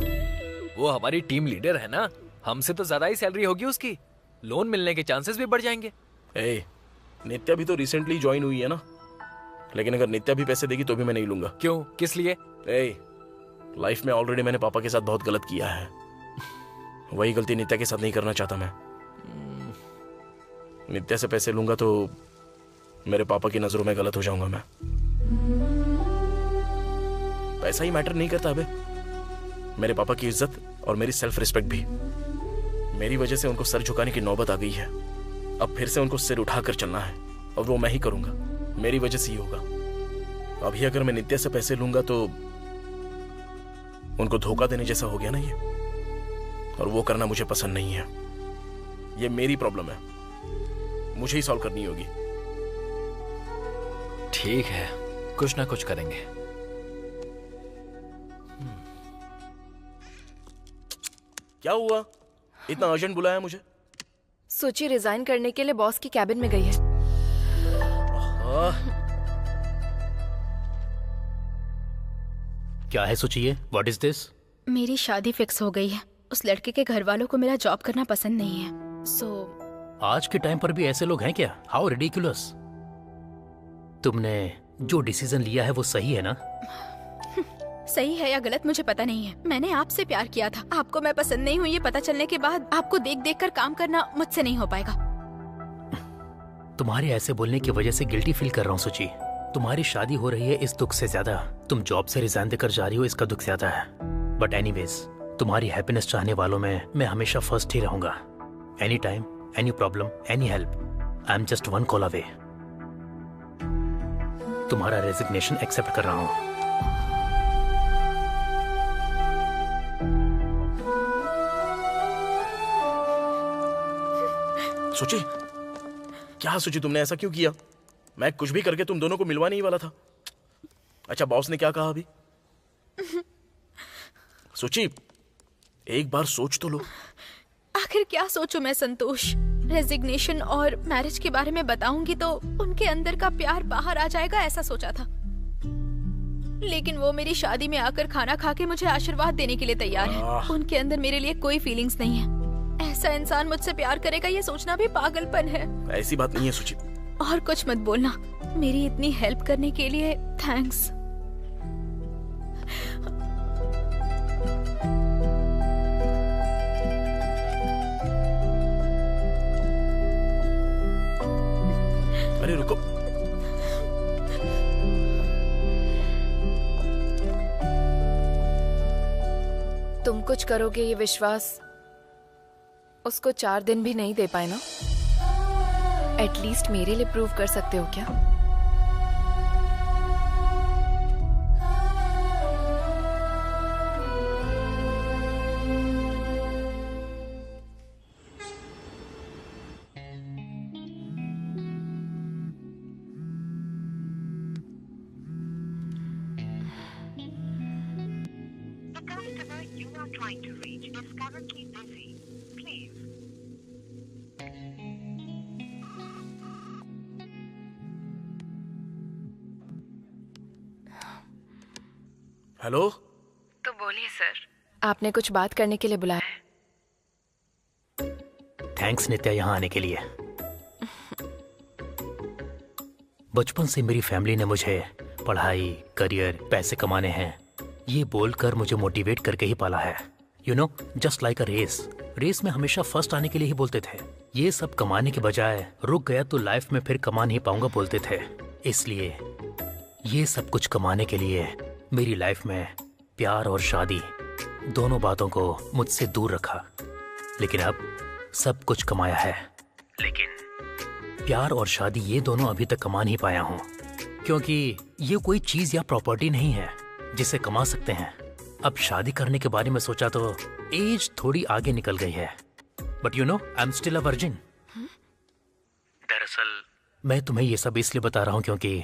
वो हमारी टीम लीडर है ना, हमसे तो ज्यादा ही सैलरी होगी उसकी। लोन मिलने के चांसेस भी बढ़ जाएंगे। नित्या भी तो रिसेंटली ज्वाइन हुई है ना, लेकिन अगर नित्या भी पैसे देगी तो भी मैं नहीं लूंगा। क्यों? किस लिए? लाइफ में ऑलरेडी मैंने पापा के साथ बहुत गलत किया है, वही गलती नित्या के साथ नहीं करना चाहता मैं। नित्या से पैसे लूंगा तो मेरे पापा की नजरों में गलत हो जाऊंगा मैं। पैसा ही मैटर नहीं करता अबे, मेरे पापा की इज्जत और मेरी सेल्फ रिस्पेक्ट भी। मेरी वजह से उनको सर झुकाने की नौबत आ गई है। अब फिर से उनको सिर उठाकर चलना है, और वो मैं ही करूंगा। मेरी वजह से ही होगा। अभी अगर मैं नित्या से पैसे लूंगा तो उनको धोखा देने जैसा हो गया ना ये, और वो करना मुझे पसंद नहीं है। ये मेरी प्रॉब्लम है, मुझे ही सॉल्व करनी होगी। ठीक है, कुछ ना कुछ करेंगे। क्या हुआ? इतना अर्जेंट बुलाया मुझे? सोची रिजाइन करने के लिए बॉस की कैबिन में गई है। क्या है सोचिए? What is this? मेरी शादी फिक्स हो गई है। उस लड़के के घर वालों को मेरा जॉब करना पसंद नहीं है। आज के टाइम पर भी ऐसे लोग हैं क्या? How ridiculous. तुमने जो डिसीजन लिया है वो सही है ना? सही है या गलत मुझे पता नहीं है। मैंने आपसे प्यार किया था, आपको मैं पसंद नहीं हुई ये पता चलने के बाद आपको देख देख कर काम करना मुझसे नहीं हो पाएगा। तुम्हारे ऐसे बोलने की वजह से गिल्टी फील कर रहा हूँ सुची। तुम्हारी शादी हो रही है इस दुख से ज्यादा तुम जॉब से रिजाइन देकर जा रही हो इसका दुख ज्यादा है। बट एनीवेज, तुम्हारी हैप्पीनेस चाहने वालों में मैं हमेशा फर्स्ट ही रहूंगा। Any time, any problem, any help, I am just one call away. तुम्हारा रेजिग्नेशन एक्सेप्ट कर रहा हूँ। सोची, क्या सोची तुमने? ऐसा क्यों किया? मैं कुछ भी करके तुम दोनों को मिलवा नहीं वाला था। अच्छा, बॉस ने क्या कहा अभी? सोची, एक बार सोच तो लो। आखिर क्या सोचूं मैं संतोष? रेजिग्नेशन और मैरिज के बारे में बताऊंगी तो उनके अंदर का प्यार बाहर आ जाएगा, ऐसा सोचा था। लेकिन वो मेरी शादी में आकर खाना खा के मुझे आशीर्वाद देने के लिए तैयार है। उनके अंदर मेरे लिए कोई फीलिंग्स नहीं है। ऐसा इंसान मुझसे प्यार करेगा ये सोचना भी पागलपन है। ऐसी बात नहीं है सुची। और कुछ मत बोलना। मेरी इतनी हेल्प करने के लिए थैंक्स। अरे रुको, तुम कुछ करोगे ये विश्वास उसको 4 दिन भी नहीं दे पाए ना? एटलीस्ट मेरे लिए प्रूव कर सकते हो क्या? हेलो। तो बोलिए सर, आपने कुछ बात करने के लिए बुलाया है? थैंक्स नित्या यहाँ आने के लिए। बचपन से मेरी फैमिली ने मुझे पढ़ाई, करियर, पैसे कमाने हैं ये बोलकर मुझे मोटिवेट करके ही पाला है। You know, just like a race में हमेशा फर्स्ट आने के लिए ही बोलते थे। ये सब कमाने के बजाय रुक गया तो लाइफ में फिर कमा नहीं पाऊंगा बोलते थे। इसलिए ये सब कुछ कमाने के लिए मेरी लाइफ में प्यार और शादी दोनों बातों को मुझसे दूर रखा। लेकिन अब सब कुछ कमाया है, लेकिन प्यार और शादी ये दोनों अभी तक कमा नहीं पाया हूँ, क्योंकि ये कोई चीज या प्रॉपर्टी नहीं है जिसे कमा सकते हैं। अब शादी करने के बारे में सोचा तो एज थोड़ी आगे निकल गई है, but you know I am still a virgin. दरअसल मैं तुम्हें ये सब इसलिए बता रहा हूँ क्योंकि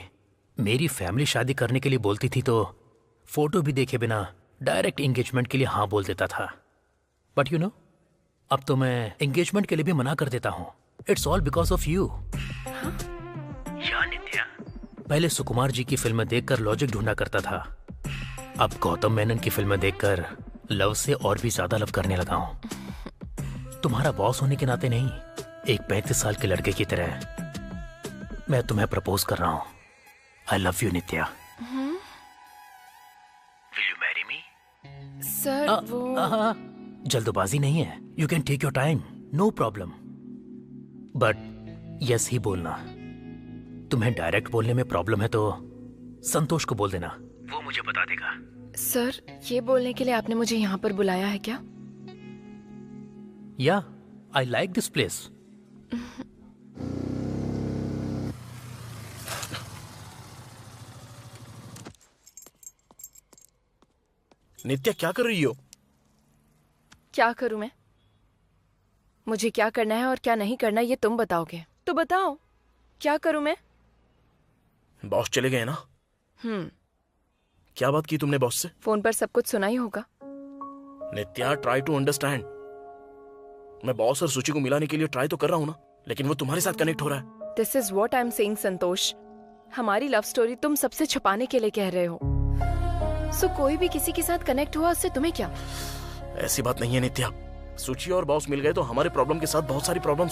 मेरी फैमिली शादी करने के लिए बोलती थी तो फोटो भी देखे बिना डायरेक्ट एंगेजमेंट के लिए हाँ बोल देता था। बट यू नो, अब तो मैं एंगेजमेंट के लिए भी मना कर देता हूँ। It's all because of you. Nitya, पहले सुकुमार जी की फिल्में देखकर लॉजिक ढूंढा करता था, अब गौतम मेनन की फिल्में देखकर लव से और भी ज्यादा लव करने लगा हूँ। तुम्हारा बॉस होने के नाते नहीं, एक 35 साल के लड़के की तरह मैं तुम्हें प्रपोज कर रहा हूँ। I love you Nitya. Will you marry me? Sir वो जल्दबाजी नहीं है। You can take your time, no problem. But yes ही बोलना। तुम्हें डायरेक्ट बोलने में प्रॉब्लम है तो संतोष को बोल देना, वो मुझे बता देगा। सर ये बोलने के लिए आपने मुझे यहाँ पर बुलाया है क्या? या आई लाइक दिस प्लेस। नित्या क्या कर रही हो? क्या करूं मैं? मुझे क्या करना है और क्या नहीं करना ये तुम बताओगे। तो बताओ क्या करूं मैं? बॉस चले गए ना? क्या बात की तुमने बॉस से? फोन पर सब कुछ सुना ही होगा। नित्या, ट्राई टू अंडरस्टैंड। मैं बॉस और सूची को मिलाने के लिए ट्राई तो कर रहा हूँ ना, लेकिन वो तुम्हारे साथ कनेक्ट हो रहा है। This is what I am saying Santosh. हमारी लव स्टोरी तुम सबसे छुपाने के लिए कह रहे हो। सो कोई भी किसी के साथ कनेक्ट हुआ उससे तुम्हें क्या? ऐसी बात नहीं है नित्या। सूची और बॉस मिल गए तो हमारे प्रॉब्लम के साथ बहुत सारी प्रॉब्लम